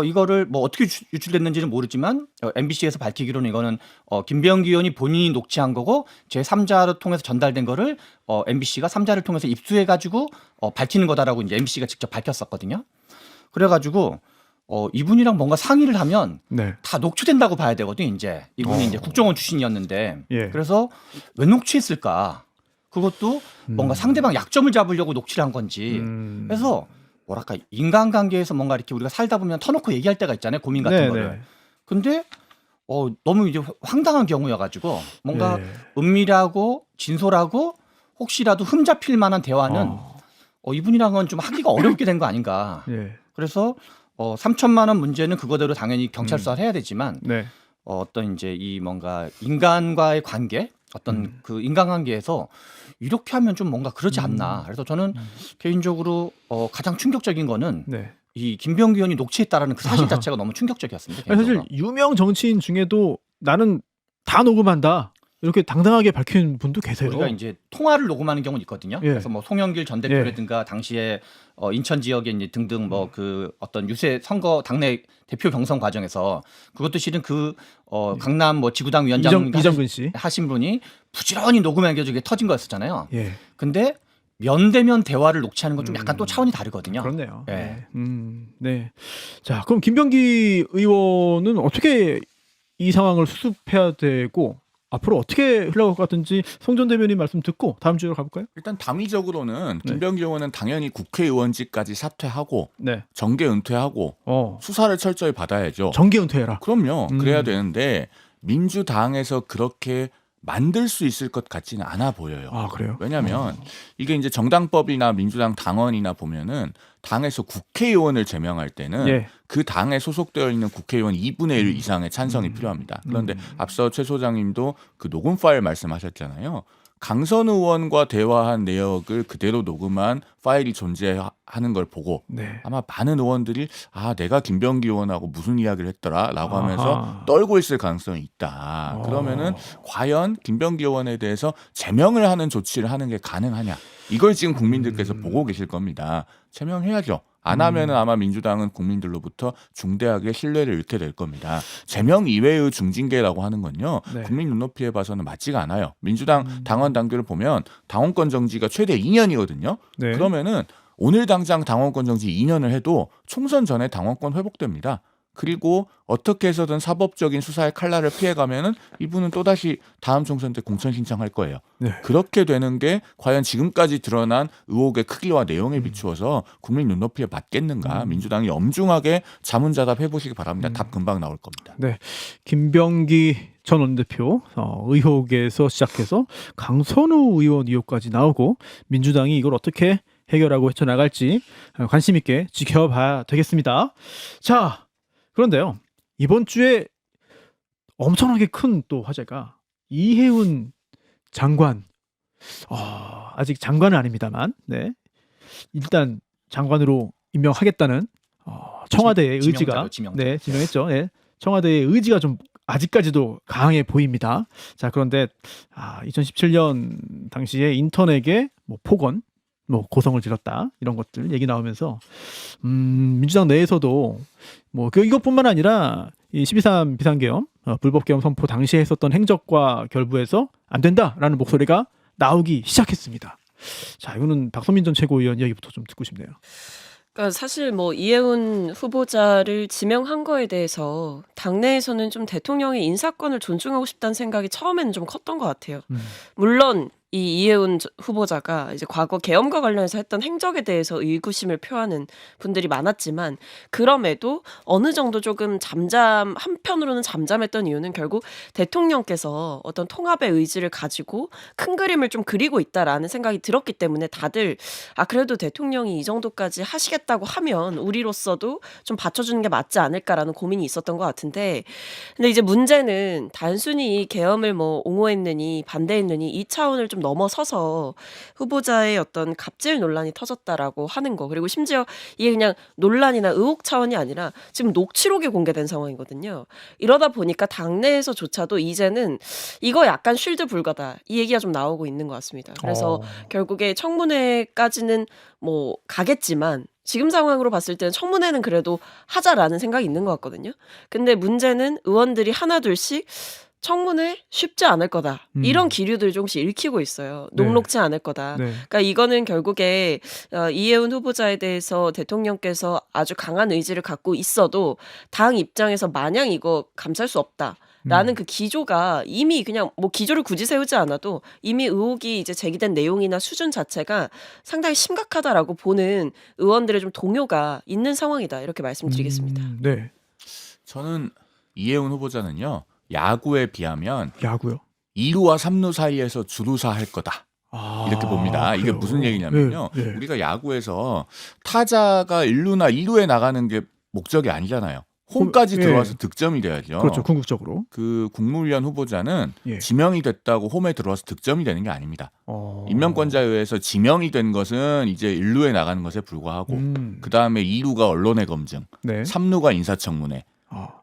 이거를 뭐 어떻게 유출됐는지는 모르지만 MBC에서 밝히기로는 이거는 김병기 의원이 본인이 녹취한 거고 제3자를 통해서 전달된 거를 MBC가 3자를 통해서 입수해가지고 밝히는 거다라고 이제 MBC가 직접 밝혔었거든요. 그래가지고 이분이랑 뭔가 상의를 하면 네. 다 녹취된다고 봐야 되거든요. 이제 이분이 이제 국정원 출신이었는데 예. 그래서 왜 녹취했을까? 그것도 뭔가 상대방 약점을 잡으려고 녹취를 한 건지. 그래서 뭐랄까 인간관계에서 뭔가 이렇게 우리가 살다 보면 터놓고 얘기할 때가 있잖아요. 고민 같은 네, 거를. 네. 근데 너무 이제 황당한 경우여가지고 뭔가 네. 은밀하고 진솔하고 혹시라도 흠잡힐 만한 대화는 이분이랑은 좀 하기가 어렵게 된 거 아닌가. 예. 그래서 3천만 원 문제는 그거대로 당연히 경찰 수사를 해야 되지만 네. 어떤 이제 이 뭔가 인간과의 관계 어떤 그 인간관계에서 이렇게 하면 좀 뭔가 그러지 않나. 그래서 저는 개인적으로 가장 충격적인 거는 네. 이 김병기 의원이 녹취했다라는 그 사실 자체가 너무 충격적이었습니다. 아니, 사실 개인적으로. 유명 정치인 중에도 나는 다 녹음한다 이렇게 당당하게 밝힌 분도 계세요. 우리가 이제 통화를 녹음하는 경우는 있거든요. 예. 그래서 뭐 송영길 전 대표라든가 당시에 인천 지역에 이제 등등 뭐 그 어떤 유세 선거 당내 대표 경선 과정에서 그것도 실은 그 강남 뭐 지구당 위원장 이정근 씨. 하신 분이 부지런히 녹음해가지고 이게 터진 거였었잖아요. 예. 근데 면대면 대화를 녹취하는 건 좀 약간 또 차원이 다르거든요. 그렇네요. 예. 네. 자, 그럼 김병기 의원은 어떻게 이 상황을 수습해야 되고 앞으로 어떻게 흘러갈 것 같은지 송전 대변인 말씀 듣고 다음 주로 가볼까요? 일단 당위적으로는 네. 김병기 의원은 당연히 국회의원직까지 사퇴하고 네. 정계 은퇴하고 수사를 철저히 받아야죠. 정계 은퇴해라. 그럼요. 그래야 되는데 민주당에서 그렇게 만들 수 있을 것 같지는 않아 보여요. 아, 그래요? 왜냐하면 이게 이제 정당법이나 민주당 당원이나 보면은 당에서 국회의원을 제명할 때는 예. 그 당에 소속되어 있는 국회의원 2분의 1 이상의 찬성이 필요합니다. 그런데 앞서 최 소장님도 그 녹음 파일 말씀하셨잖아요. 강선 의원과 대화한 내역을 그대로 녹음한 파일이 존재하는 걸 보고 네. 아마 많은 의원들이 내가 김병기 의원하고 무슨 이야기를 했더라라고 하면서 아하. 떨고 있을 가능성이 있다. 그러면은 과연 김병기 의원에 대해서 제명을 하는 조치를 하는 게 가능하냐? 이걸 지금 국민들께서 보고 계실 겁니다. 제명해야죠. 안 하면은 아마 민주당은 국민들로부터 중대하게 신뢰를 잃게 될 겁니다. 제명 이외의 중징계라고 하는 건요. 네. 국민 눈높이에 봐서는 맞지가 않아요. 민주당 당원 당규를 보면 당원권 정지가 최대 2년이거든요. 네. 그러면은 오늘 당장 당원권 정지 2년을 해도 총선 전에 당원권 회복됩니다. 그리고 어떻게 해서든 사법적인 수사의 칼날을 피해가면은 이분은 또다시 다음 총선 때 공천 신청할 거예요. 네. 그렇게 되는 게 과연 지금까지 드러난 의혹의 크기와 내용에 비추어서 국민 눈높이에 맞겠는가? 민주당이 엄중하게 자문자답 해보시기 바랍니다. 답 금방 나올 겁니다. 네. 김병기 전 원내대표 의혹에서 시작해서 강선우 의원 의혹까지 나오고 민주당이 이걸 어떻게 해결하고 헤쳐나갈지 관심 있게 지켜봐야 되겠습니다. 자, 그런데요. 이번 주에 엄청나게 큰 또 화제가 이해운 장관. 아직 장관은 아닙니다만, 네. 일단 장관으로 임명하겠다는 청와대의 의지가 네, 지명했죠. 네. 청와대의 의지가 좀 아직까지도 강해 보입니다. 자, 그런데 2017년 당시에 인턴에게 뭐 폭언, 뭐 고성을 지렀다 이런 것들 얘기 나오면서 민주당 내에서도 뭐 이것뿐만 아니라 이 12.3 비상계엄 불법 계엄 선포 당시에 했었던 행적과 결부해서 안 된다라는 목소리가 나오기 시작했습니다. 자, 이거는 박선민 전 최고위원 이야기부터 좀 듣고 싶네요. 그러니까 사실 뭐 이해운 후보자를 지명한 거에 대해서 당내에서는 좀 대통령의 인사권을 존중하고 싶다는 생각이 처음에는 좀 컸던 것 같아요. 물론 이 이해운 후보자가 이제 과거 계엄과 관련해서 했던 행적에 대해서 의구심을 표하는 분들이 많았지만 그럼에도 어느 정도 조금 한편으로는 잠잠했던 이유는 결국 대통령께서 어떤 통합의 의지를 가지고 큰 그림을 좀 그리고 있다라는 생각이 들었기 때문에 다들 그래도 대통령이 이 정도까지 하시겠다고 하면 우리로서도 좀 받쳐주는 게 맞지 않을까라는 고민이 있었던 것 같은데 근데 이제 문제는 단순히 계엄을 뭐 옹호했느니 반대했느니 이 차원을 좀 넘어서서 후보자의 어떤 갑질 논란이 터졌다라고 하는 거 그리고 심지어 이게 그냥 논란이나 의혹 차원이 아니라 지금 녹취록이 공개된 상황이거든요. 이러다 보니까 당내에서조차도 이제는 이거 약간 쉴드 불가다 이 얘기가 좀 나오고 있는 것 같습니다. 그래서 결국에 청문회까지는 뭐 가겠지만 지금 상황으로 봤을 때는 청문회는 그래도 하자라는 생각이 있는 것 같거든요. 근데 문제는 의원들이 하나둘씩 청문회 쉽지 않을 거다. 이런 기류들을 조금씩 읽히고 있어요. 녹록지 않을 거다. 네. 그러니까 이거는 결국에 이해운 후보자에 대해서 대통령께서 아주 강한 의지를 갖고 있어도 당 입장에서 마냥 이거 감쌀 수 없다. 라는 그 기조가 이미 그냥 뭐 기조를 굳이 세우지 않아도 이미 의혹이 이제 제기된 내용이나 수준 자체가 상당히 심각하다라고 보는 의원들의 좀 동요가 있는 상황이다. 이렇게 말씀드리겠습니다. 네. 저는 이해운 후보자는요. 야구에 비하면 야구요? 2루와 3루 사이에서 주루사 할 거다. 이렇게 봅니다. 이게 그래요? 무슨 얘기냐면요. 네, 네. 우리가 야구에서 타자가 1루나 2루에 나가는 게 목적이 아니잖아요. 홈까지 예. 들어와서 득점이 돼야죠. 그렇죠. 궁극적으로. 그 국무위원 후보자는 예. 지명이 됐다고 홈에 들어와서 득점이 되는 게 아닙니다. 임명권자에 의해서 지명이 된 것은 이제 1루에 나가는 것에 불과하고 그다음에 2루가 언론의 검증, 네. 3루가 인사청문회,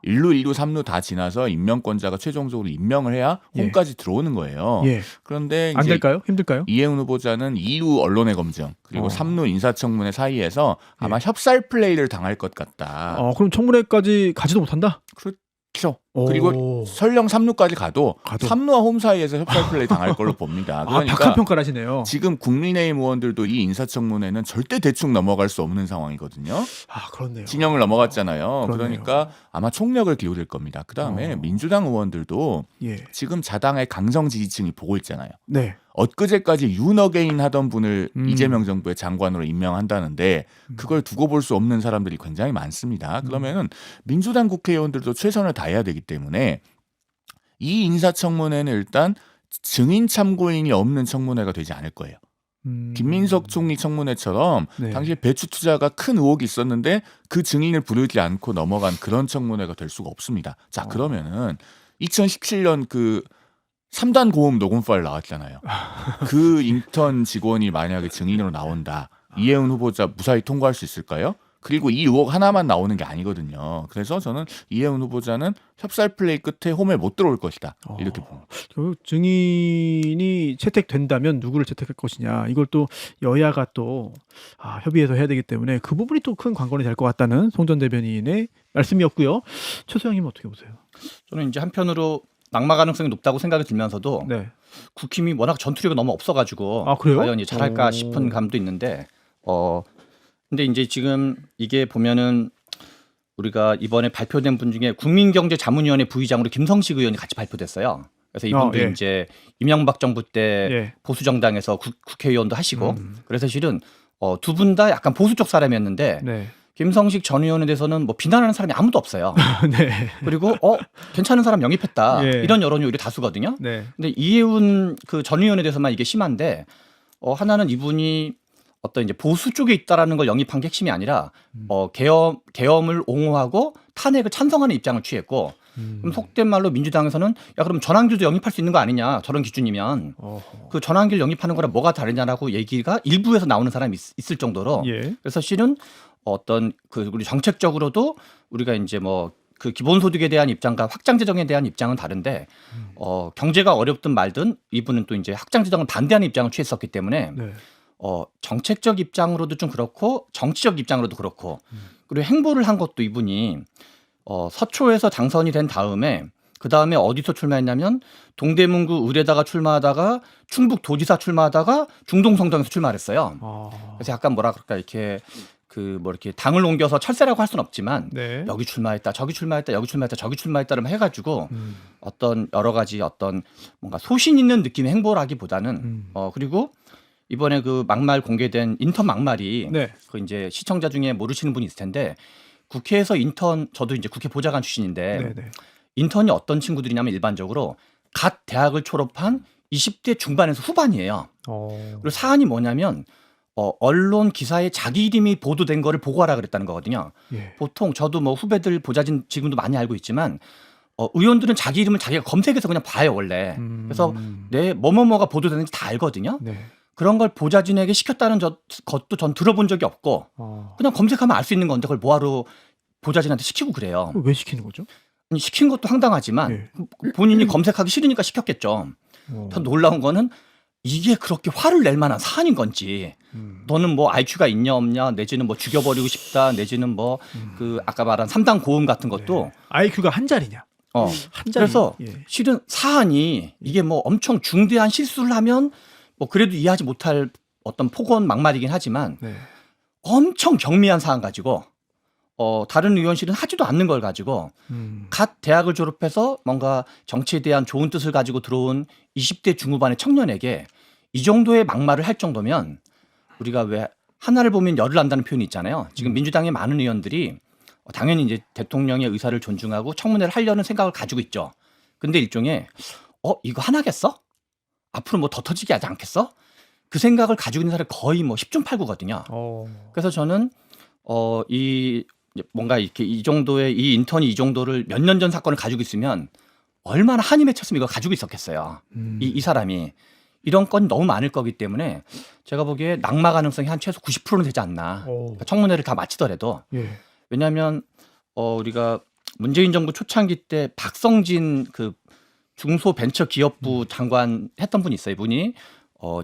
1루, 2루, 3루 다 지나서 임명권자가 최종적으로 임명을 해야 홈까지 들어오는 거예요. 예. 그런데 안 이제 될까요? 힘들까요? 이해운 후보자는 2루 언론의 검증 그리고 3루 인사청문회 사이에서 아마 협살 플레이를 당할 것 같다. 그럼 청문회까지 가지도 못한다? 그렇죠. 그리고 설령 3루까지 가도 3루와 홈 사이에서 협살 플레이 당할 걸로 봅니다. 그러니까 박한평가를 하시네요. 지금 국민의힘 의원들도 이 인사청문회는 절대 대충 넘어갈 수 없는 상황이거든요. 그렇네요. 진영을 넘어갔잖아요. 그러네요. 그러니까 아마 총력을 기울일 겁니다. 그다음에 민주당 의원들도 지금 자당의 강성 지지층이 보고 있잖아요. 네. 엊그제까지 윤어게인 하던 분을 이재명 정부의 장관으로 임명한다는데 그걸 두고 볼 수 없는 사람들이 굉장히 많습니다. 그러면은 민주당 국회의원들도 최선을 다해야 되기 때문에 이 인사청문회는 일단 증인 참고인이 없는 청문회가 되지 않을 거예요. 김민석 총리 청문회처럼 네. 당시 배추 투자가 큰 의혹이 있었는데 그 증인을 부르지 않고 넘어간 그런 청문회가 될 수가 없습니다. 자, 그러면은 2017년 그 3단 고음 녹음 파일 나왔잖아요. 그 인턴 직원이 만약에 증인으로 나온다. 이해운 후보자 무사히 통과할 수 있을까요? 그리고 이 의혹 하나만 나오는 게 아니거든요. 그래서 저는 이해운 후보자는 협살 플레이 끝에 홈에 못 들어올 것이다. 이렇게 봅니다. 증인이 채택된다면 누구를 채택할 것이냐. 이걸 또 여야가 또 협의해서 해야 되기 때문에 그 부분이 또 큰 관건이 될 것 같다는 송 전 대변인의 말씀이었고요. 최소영님 어떻게 보세요? 저는 이제 한편으로 낙마 가능성이 높다고 생각이 들면서도 네. 국힘이 워낙 전투력이 너무 없어가지고 그래요? 과연 잘할까 싶은 감도 있는데 근데 이제 지금 이게 보면은 우리가 이번에 발표된 분 중에 국민경제자문위원회 부의장으로 김성식 의원이 같이 발표됐어요. 그래서 이분도 예. 이제 이명박 정부 때 보수 정당에서 국회의원도 하시고 그래서 실은 두 분 다 약간 보수 쪽 사람이었는데 네. 김성식 전 의원에 대해서는 뭐 비난하는 사람이 아무도 없어요. 네. 그리고 괜찮은 사람 영입했다. 예. 이런 여론이 오히려 다수거든요. 네. 근데 이해운 그 전 의원에 대해서만 이게 심한데 하나는 이분이 어떤 이제 보수 쪽에 있다라는 걸 영입한 게 핵심이 아니라 계엄을 옹호하고 탄핵을 찬성하는 입장을 취했고 그럼 속된 말로 민주당에서는 그럼 전환길도 영입할 수 있는 거 아니냐 저런 기준이면 그 전환길 영입하는 거랑 뭐가 다르냐라고 얘기가 일부에서 나오는 사람이 있을 정도로 그래서 실은 어떤 우리 정책적으로도 우리가 이제 뭐 그 기본소득에 대한 입장과 확장 재정에 대한 입장은 다른데 경제가 어렵든 말든 이분은 또 이제 확장 재정을 반대하는 입장을 취했었기 때문에 정책적 입장으로도 좀 그렇고 정치적 입장으로도 그렇고 그리고 행보를 한 것도 이분이 서초에서 당선이 된 다음에 그 다음에 어디서 출마했냐면 동대문구 을에다가 출마하다가 충북 도지사 출마하다가 중동성동에서 출마했어요. 그래서 약간 뭐라 그럴까 이렇게 이렇게 당을 옮겨서 철새라고 할 수는 없지만 여기 출마했다 저기 출마했다 여기 출마했다 저기 출마했다를 해가지고 어떤 여러 가지 어떤 뭔가 소신 있는 느낌의 행보라기보다는 그리고 이번에 그 막말 공개된 인턴 막말이 그 이제 시청자 중에 모르시는 분이 있을 텐데 국회에서 저도 이제 국회 보좌관 출신인데 인턴이 어떤 친구들이냐면 일반적으로 갓 대학을 졸업한 20대 중반에서 후반이에요. 그리고 사안이 뭐냐면 언론 기사에 자기 이름이 보도된 거를 보고하라 그랬다는 거거든요. 보통 저도 뭐 후배들 보좌진 지금도 많이 알고 있지만 의원들은 자기 이름을 자기가 검색해서 그냥 봐요 원래. 그래서 내 뭐뭐뭐가 보도되는지 다 알거든요. 그런 걸 보좌진에게 시켰다는 것도 전 들어본 적이 없고 그냥 검색하면 알 수 있는 건데 그걸 뭐하러 보좌진한테 시키고 그래요. 왜 시키는 거죠? 아니, 시킨 것도 황당하지만 본인이 검색하기 싫으니까 시켰겠죠. 더 놀라운 거는 이게 그렇게 화를 낼 만한 사안인 건지 너는 뭐 IQ가 있냐 없냐 내지는 뭐 죽여버리고 싶다 내지는 뭐 아까 말한 3단 고음 같은 것도 IQ가 한 자리냐? 한 자리. 그래서 실은 사안이 이게 뭐 엄청 중대한 실수를 하면 뭐 그래도 이해하지 못할 어떤 폭언 막말이긴 하지만 엄청 경미한 사안 가지고 다른 의원실은 하지도 않는 걸 가지고 갓 대학을 졸업해서 뭔가 정치에 대한 좋은 뜻을 가지고 들어온 20대 중후반의 청년에게 이 정도의 막말을 할 정도면 우리가 왜 하나를 보면 열을 난다는 표현이 있잖아요. 지금 민주당의 많은 의원들이 당연히 이제 대통령의 의사를 존중하고 청문회를 하려는 생각을 가지고 있죠. 근데 일종의 이거 하나겠어? 앞으로 뭐 더 터지게 하지 않겠어? 그 생각을 가지고 있는 사람이 거의 뭐 10중 8구거든요. 그래서 저는 이 뭔가 이렇게 이 정도의 이 인턴이 이 정도를 몇 년 전 사건을 가지고 있으면 얼마나 한이 맺혔으면 이거 가지고 있었겠어요. 이 사람이 이런 건이 너무 많을 거기 때문에 제가 보기에 낙마 가능성이 한 최소 90%는 되지 않나. 그러니까 청문회를 다 마치더라도. 예. 왜냐하면 우리가 문재인 정부 초창기 때 박성진 그 중소벤처기업부 장관 했던 분이 있어요. 이분이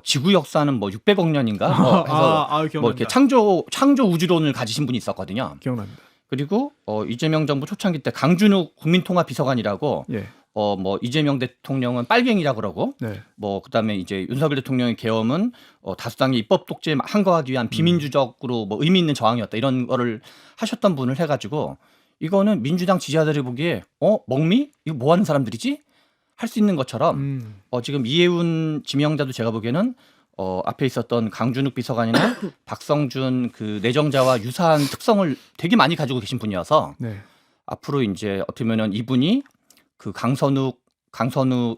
지구 역사는 뭐 600억 년인가 해서 뭐 이렇게 창조 우주론을 가지신 분이 있었거든요. 기억납니다. 그리고 이재명 정부 초창기 때 강준욱 국민통합비서관이라고 예. 뭐 이재명 대통령은 빨갱이라고 그러고 네. 뭐 그다음에 이제 윤석열 대통령의 계엄은 다수당의 입법 독재 항거하기 위한 비민주적으로 뭐 의미 있는 저항이었다 이런 거를 하셨던 분을 해가지고 이거는 민주당 지지자들이 보기에 먹미 이거 뭐 하는 사람들이지 할 수 있는 것처럼 지금 이해운 지명자도 제가 보기에는 앞에 있었던 강준욱 비서관이나 박성준 그 내정자와 유사한 특성을 되게 많이 가지고 계신 분이어서 네. 앞으로 이제 어떻게 보면 이분이 그 강선우,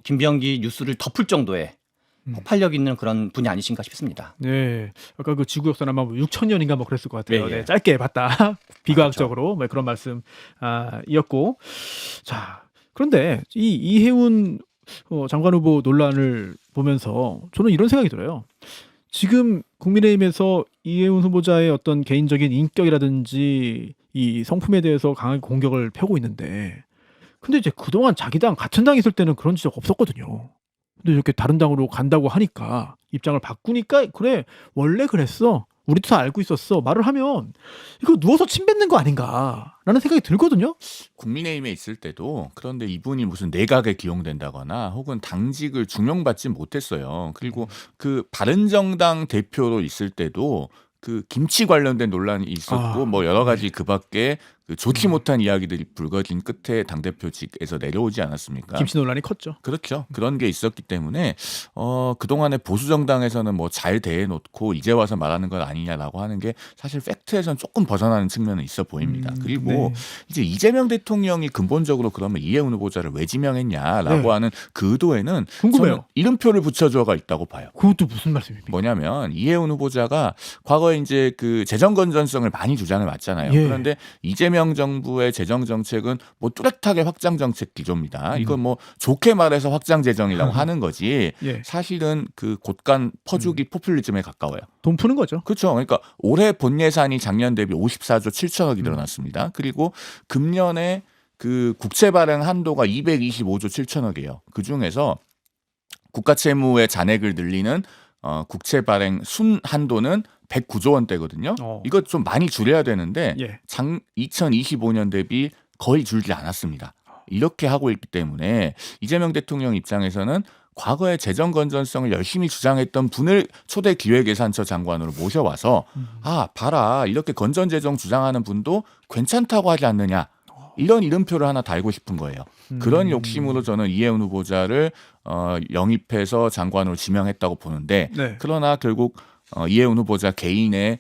김병기 뉴스를 덮을 정도의 폭발력 있는 그런 분이 아니신가 싶습니다. 네. 아까 그 지구 역사는 아마 6,000년인가 뭐 그랬을 것 같아요. 네, 예. 네, 짧게 봤다. 비과학적으로 뭐 그런 말씀 이었고. 자, 그런데 이 이해운 장관 후보 논란을 보면서 저는 이런 생각이 들어요. 지금 국민의힘에서 이해운 후보자의 어떤 개인적인 인격이라든지 이 성품에 대해서 강하게 공격을 펴고 있는데, 근데 이제 그동안 자기 당 같은 당 있을 때는 그런 지적 없었거든요. 근데 이렇게 다른 당으로 간다고 하니까 입장을 바꾸니까 그래 원래 그랬어. 우리도 다 알고 있었어. 말을 하면 이거 누워서 침 뱉는 거 아닌가라는 생각이 들거든요. 국민의힘에 있을 때도 그런데 이분이 무슨 내각에 기용된다거나 혹은 당직을 중용받지 못했어요. 그리고 그 바른정당 대표로 있을 때도 그 김치 관련된 논란이 있었고 뭐 여러 가지 그밖에 그 좋지 못한 이야기들이 불거진 끝에 당대표직에서 내려오지 않았습니까? 김치 논란이 컸죠. 그렇죠. 그런 게 있었기 때문에 그동안에 보수 정당에서는 뭐 잘 대해놓고 이제 와서 말하는 건 아니냐라고 하는 게 사실 팩트에선 조금 벗어나는 측면은 있어 보입니다. 그리고 네. 이제 이재명 대통령이 근본적으로 그러면 이해운 후보자를 왜 지명했냐라고 네. 하는 그 의도에는 궁금해요. 저는 이름표를 붙여줘가 있다고 봐요. 그것도 무슨 말씀입니까? 뭐냐면 이해운 후보자가 과거에 이제 그 재정 건전성을 많이 주장을 왔잖아요. 예. 그런데 이재명 정부의 재정 정책은 뭐 뚜렷하게 확장 정책 기조입니다. 이건 뭐 좋게 말해서 확장 재정이라고 하는 거지. 예. 사실은 그 곳간 퍼주기 포퓰리즘에 가까워요. 돈 푸는 거죠. 그렇죠. 그러니까 올해 본 예산이 작년 대비 54조 7천억이 늘어났습니다. 그리고 금년에 그 국채 발행 한도가 225조 7천억이에요. 그 중에서 국가 채무의 잔액을 늘리는 국채 발행 순 한도는 109조 원대거든요. 이거 좀 많이 줄여야 되는데 예. 2025년 대비 거의 줄지 않았습니다. 이렇게 하고 있기 때문에 이재명 대통령 입장에서는 과거의 재정 건전성을 열심히 주장했던 분을 초대 기획예산처 장관으로 모셔와서 봐라 이렇게 건전 재정 주장하는 분도 괜찮다고 하지 않느냐. 이런 이름표를 하나 달고 싶은 거예요. 그런 욕심으로 저는 이해운 후보자를 영입해서 장관으로 지명했다고 보는데 네. 그러나 결국 이해운 후보자 개인의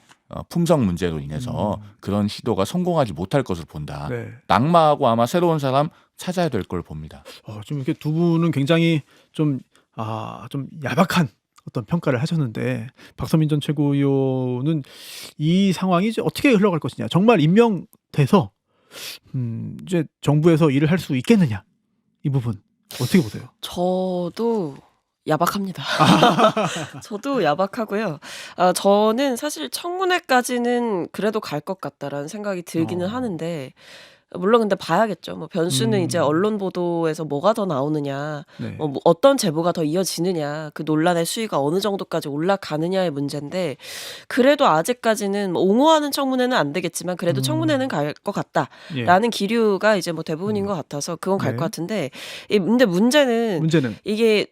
품성 문제로 인해서 그런 시도가 성공하지 못할 것으로 본다. 네. 낙마하고 아마 새로운 사람 찾아야 될 걸 봅니다. 좀 이렇게 두 분은 굉장히 좀 야박한 어떤 평가를 하셨는데 박서민 전 최고위원은 이 상황이 이제 어떻게 흘러갈 것이냐. 정말 임명돼서 이제 정부에서 일을 할 수 있겠느냐. 이 부분 어떻게 보세요? 저도 야박합니다. 저도 야박하고요. 저는 사실 청문회까지는 그래도 갈 것 같다라는 생각이 들기는 하는데 물론 근데 봐야겠죠. 뭐 변수는 이제 언론 보도에서 뭐가 더 나오느냐, 네. 뭐 어떤 제보가 더 이어지느냐, 그 논란의 수위가 어느 정도까지 올라가느냐의 문제인데 그래도 아직까지는 뭐 옹호하는 청문회는 안 되겠지만 그래도 청문회는 갈 것 같다라는 예. 기류가 이제 뭐 대부분인 것 같아서 그건 갈 네. 것 같은데 근데 문제는 이게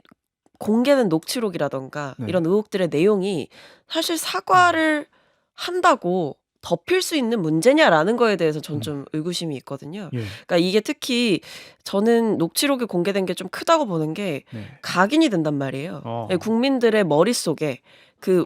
공개된 녹취록이라던가 네. 이런 의혹들의 내용이 사실 사과를 한다고 덮일 수 있는 문제냐라는 거에 대해서 전 좀 의구심이 있거든요. 예. 그러니까 이게 특히 저는 녹취록이 공개된 게 좀 크다고 보는 게 네. 각인이 된단 말이에요. 국민들의 머릿속에 그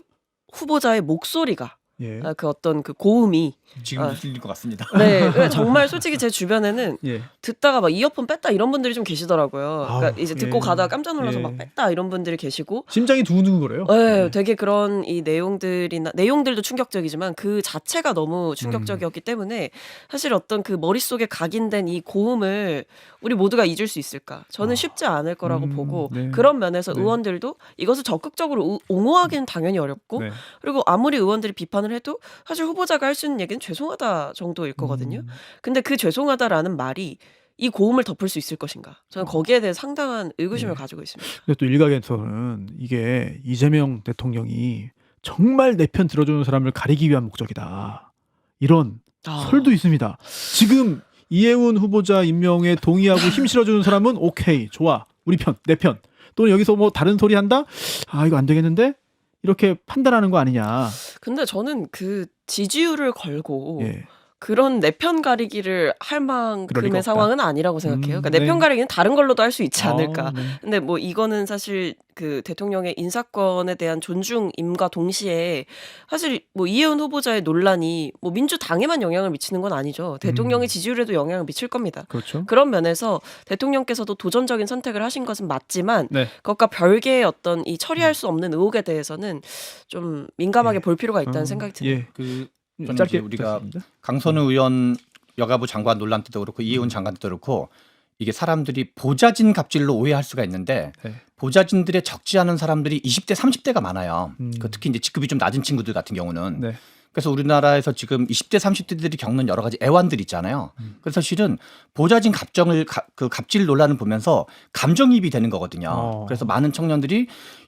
후보자의 목소리가 예. 그 어떤 그 고음이 지금 들릴 것 같습니다. 네, 정말 솔직히 제 주변에는 예. 듣다가 막 이어폰 뺐다 이런 분들이 좀 계시더라고요. 그러니까 아우, 이제 듣고 예. 가다가 깜짝 놀라서 예. 막 뺐다 이런 분들이 계시고, 심장이 두근두근거려요. 네, 되게 그런 이 내용들도 충격적이지만 그 자체가 너무 충격적이었기 때문에 사실 어떤 그 머릿속에 각인된 이 고음을 우리 모두가 잊을 수 있을까? 저는 쉽지 않을 거라고 보고, 네. 그런 면에서 네. 의원들도 이것을 적극적으로 옹호하기는 당연히 어렵고, 네. 그리고 아무리 의원들이 비판을 해도 사실 후보자가 할 수 있는 얘기는 죄송하다 정도일 거거든요. 근데 그 죄송하다라는 말이 이 고음을 덮을 수 있을 것인가? 저는 거기에 대해 상당한 의구심을 네. 가지고 있습니다. 근데 또 일각에서는 이게 이재명 대통령이 정말 내 편 들어주는 사람을 가리기 위한 목적이다. 이런 설도 있습니다. 지금 이해운 후보자 임명에 동의하고 힘 실어주는 사람은 오케이, 좋아, 우리 편, 내 편. 또는 여기서 뭐 다른 소리 한다? 아, 이거 안 되겠는데? 이렇게 판단하는 거 아니냐. 근데 저는 그 지지율을 걸고 예. 그런 내 편 가리기를 할 그럴 리가 만큼의 없다. 상황은 아니라고 생각해요. 그러니까 내 네. 편 가리기는 다른 걸로도 할 수 있지 않을까. 네. 근데 뭐 이거는 사실 그 대통령의 인사권에 대한 존중임과 동시에 사실 뭐 이해운 후보자의 논란이 뭐 민주당에만 영향을 미치는 건 아니죠. 대통령의 지지율에도 영향을 미칠 겁니다. 그렇죠. 그런 면에서 대통령께서도 도전적인 선택을 하신 것은 맞지만 네. 그것과 별개의 어떤 이 처리할 수 없는 의혹에 대해서는 좀 민감하게 예. 볼 필요가 있다는 생각이 듭니다. 예. 그 저는 짧게 이제 우리가 부탁드립니다. 강선우 의원 여가부 장관 논란 때도 그렇고 이해운 장관 때도 그렇고 이게 사람들이 보좌진 갑질로 오해할 수가 있는데 네. 보좌진들의 적지 않은 사람들이 20대, 30대가 많아요. 그 특히 이제 직급이 좀 낮은 친구들 같은 경우는. 네. 그래서 우리나라에서 지금 20대, 30대들이 겪는 여러 가지 애환들 있잖아요. 그래서 실은 보좌진 그 갑질 논란을 보면서 감정이입이 되는 거거든요. 그래서 많은 청년들이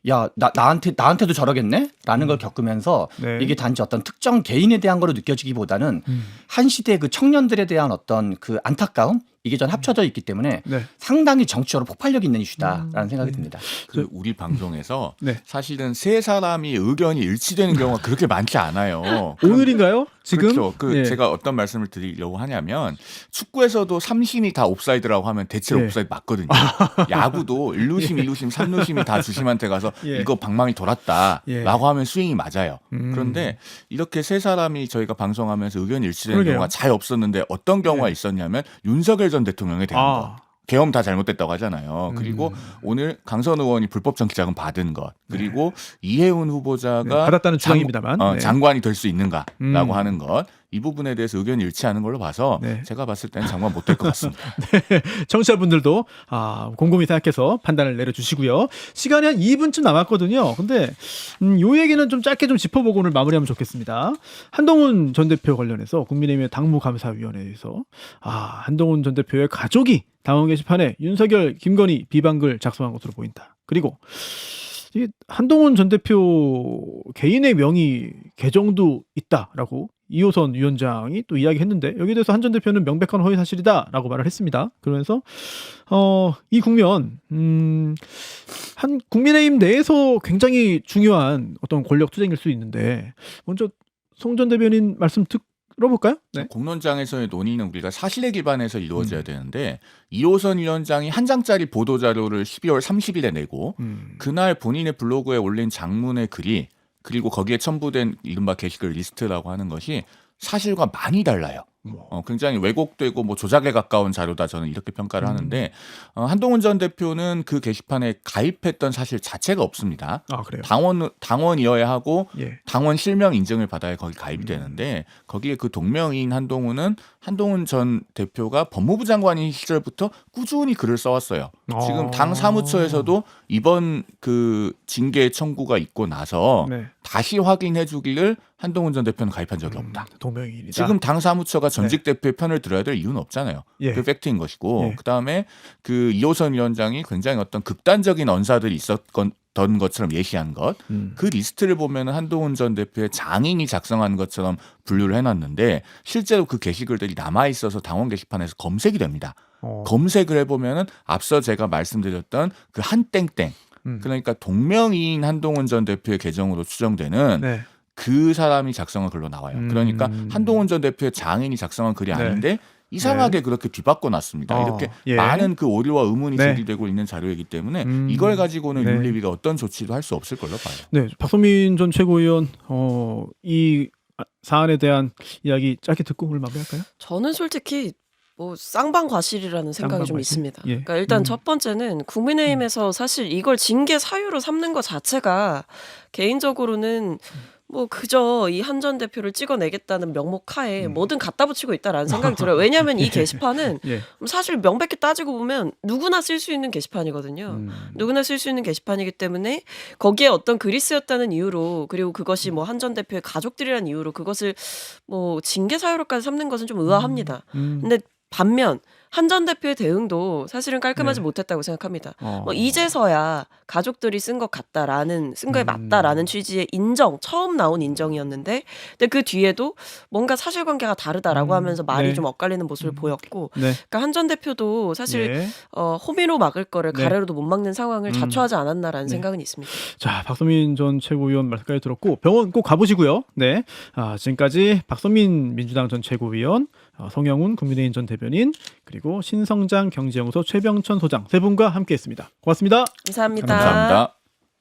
야, 나한테도 저러겠네? 라는 걸 겪으면서 네. 이게 단지 어떤 특정 개인에 대한 거로 느껴지기보다는 한 시대의 그 청년들에 대한 어떤 그 안타까움? 이게 전 합쳐져 있기 때문에 네. 상당히 정치적으로 폭발력 있는 이슈다라는 생각이 듭니다. 그 우리 방송에서 네. 사실은 세 사람이 의견이 일치되는 경우가 그렇게 많지 않아요. 오늘인가요? 지금? 그렇죠. 그 예. 제가 어떤 말씀을 드리려고 하냐면 축구에서도 3심이 다 옵사이드라고 하면 대체로 예. 옵사이드 맞거든요. 야구도 1루심, 2루심, 3루심이 다 주심한테 가서 예. 이거 방망이 돌았다라고 예. 하면 스윙이 맞아요. 그런데 이렇게 세 사람이 저희가 방송하면서 의견이 일치되는 그러게요. 경우가 잘 없었는데 어떤 경우가 예. 있었냐면 윤석열 전 대통령에 대한 거. 계엄 다 잘못됐다고 하잖아요. 그리고 오늘 강선 의원이 불법 정치자금 받은 것, 그리고 이해운 후보자가 네, 받았다는 주장입니다만. 네. 장관이 될 수 있는가라고 하는 것, 이 부분에 대해서 의견이 일치하는 걸로 봐서 네. 제가 봤을 때는 장관 못 될 것 같습니다. 청취자분들도 곰곰이 생각해서 판단을 내려주시고요. 시간이 한 2분쯤 남았거든요. 근데 요 얘기는 좀 짧게 좀 짚어보고 오늘 마무리하면 좋겠습니다. 한동훈 전 대표 관련해서 국민의힘의 당무감사위원회에서 한동훈 전 대표의 가족이 당원 게시판에 윤석열, 김건희 비방글 작성한 것으로 보인다. 그리고 이 한동훈 전 대표 개인의 명의 계정도 있다라고 이호선 위원장이 또 이야기했는데 여기에 대해서 한 전 대표는 명백한 허위 사실이다라고 말을 했습니다. 그러면서 이 국면 한 국민의힘 내에서 굉장히 중요한 어떤 권력 투쟁일 수 있는데 먼저 송 전 대변인 말씀 들어볼까요? 네. 공론장에서의 논의는 우리가 사실에 기반해서 이루어져야 되는데 이호선 위원장이 한 장짜리 보도자료를 12월 30일에 내고 그날 본인의 블로그에 올린 장문의 글이 그리고 거기에 첨부된 이른바 게시글 리스트라고 하는 것이 사실과 많이 달라요. 굉장히 왜곡되고 뭐 조작에 가까운 자료다 저는 이렇게 평가를 하는데 한동훈 전 대표는 그 게시판에 가입했던 사실 자체가 없습니다. 그래요? 당원이어야 하고 예. 당원 실명 인증을 받아야 거기 가입이 되는데 거기에 그 동명이인 한동훈은 한동훈 전 대표가 법무부 장관인 시절부터 꾸준히 글을 써왔어요. 지금 당 사무처에서도 이번 그 징계 청구가 있고 나서 네. 다시 확인해 주기를 한동훈 전 대표는 가입한 적이 없다. 동명이인이다. 지금 당 사무처가 전직 대표의 편을 들어야 될 이유는 없잖아요. 예. 그 팩트인 것이고 예. 그다음에 그 이호선 위원장이 굉장히 어떤 극단적인 언사들이 있었던 것처럼 예시한 것, 그 리스트를 보면 한동훈 전 대표의 장인이 작성한 것처럼 분류를 해놨는데 실제로 그 게시글들이 남아있어서 당원 게시판에서 검색이 됩니다. 검색을 해보면은 앞서 제가 말씀드렸던 그 한땡땡, 그러니까 동명이인 한동훈 전 대표의 계정으로 추정되는 네. 그 사람이 작성한 글로 나와요. 그러니까 한동훈 전 대표의 장인이 작성한 글이 네. 아닌데 이상하게 그렇게 뒤바꿔 놨습니다. 이렇게 예. 많은 그 오류와 의문이 네. 제기되고 있는 자료이기 때문에 이걸 가지고는 네. 윤리위가 어떤 조치도 할 수 없을 걸로 봐요. 네, 박성민 전 최고위원 이 사안에 대한 이야기 짧게 듣고 오늘 마무리할까요? 저는 솔직히 뭐 쌍방과실이라는 생각이 좀 쌍방과실? 있습니다. 예. 그러니까 일단 첫 번째는 국민의힘에서 사실 이걸 징계 사유로 삼는 것 자체가 개인적으로는 뭐 그저 이 한 전 대표를 찍어내겠다는 명목하에 뭐든 갖다 붙이고 있다라는 생각이 들어요. 왜냐하면 이 게시판은 예. 사실 명백히 따지고 보면 누구나 쓸 수 있는 게시판이거든요. 누구나 쓸 수 있는 게시판이기 때문에 거기에 어떤 글이 쓰였다는 이유로 그리고 그것이 뭐 한 전 대표의 가족들이라는 이유로 그것을 뭐 징계 사유로까지 삼는 것은 좀 의아합니다. 근데 반면 한 전 대표의 대응도 사실은 깔끔하지 네. 못했다고 생각합니다. 뭐 이제서야 가족들이 쓴 것 같다라는 쓴 거에 맞다라는 취지의 인정 처음 나온 인정이었는데 근데 그 뒤에도 뭔가 사실관계가 다르다라고 하면서 말이 네. 좀 엇갈리는 모습을 보였고 네. 그러니까 한 전 대표도 사실 예. 호미로 막을 거를 네. 가래로도 못 막는 상황을 자초하지 않았나라는 생각은 있습니다. 자, 박선민 전 최고위원 말씀까지 들었고 병원 꼭 가보시고요. 네, 지금까지 박선민 민주당 전 최고위원, 성영훈 국민의힘 전 대변인 그리고 신성장 경제연구소 최병천 소장 세 분과 함께했습니다. 고맙습니다. 감사합니다. 감사합니다.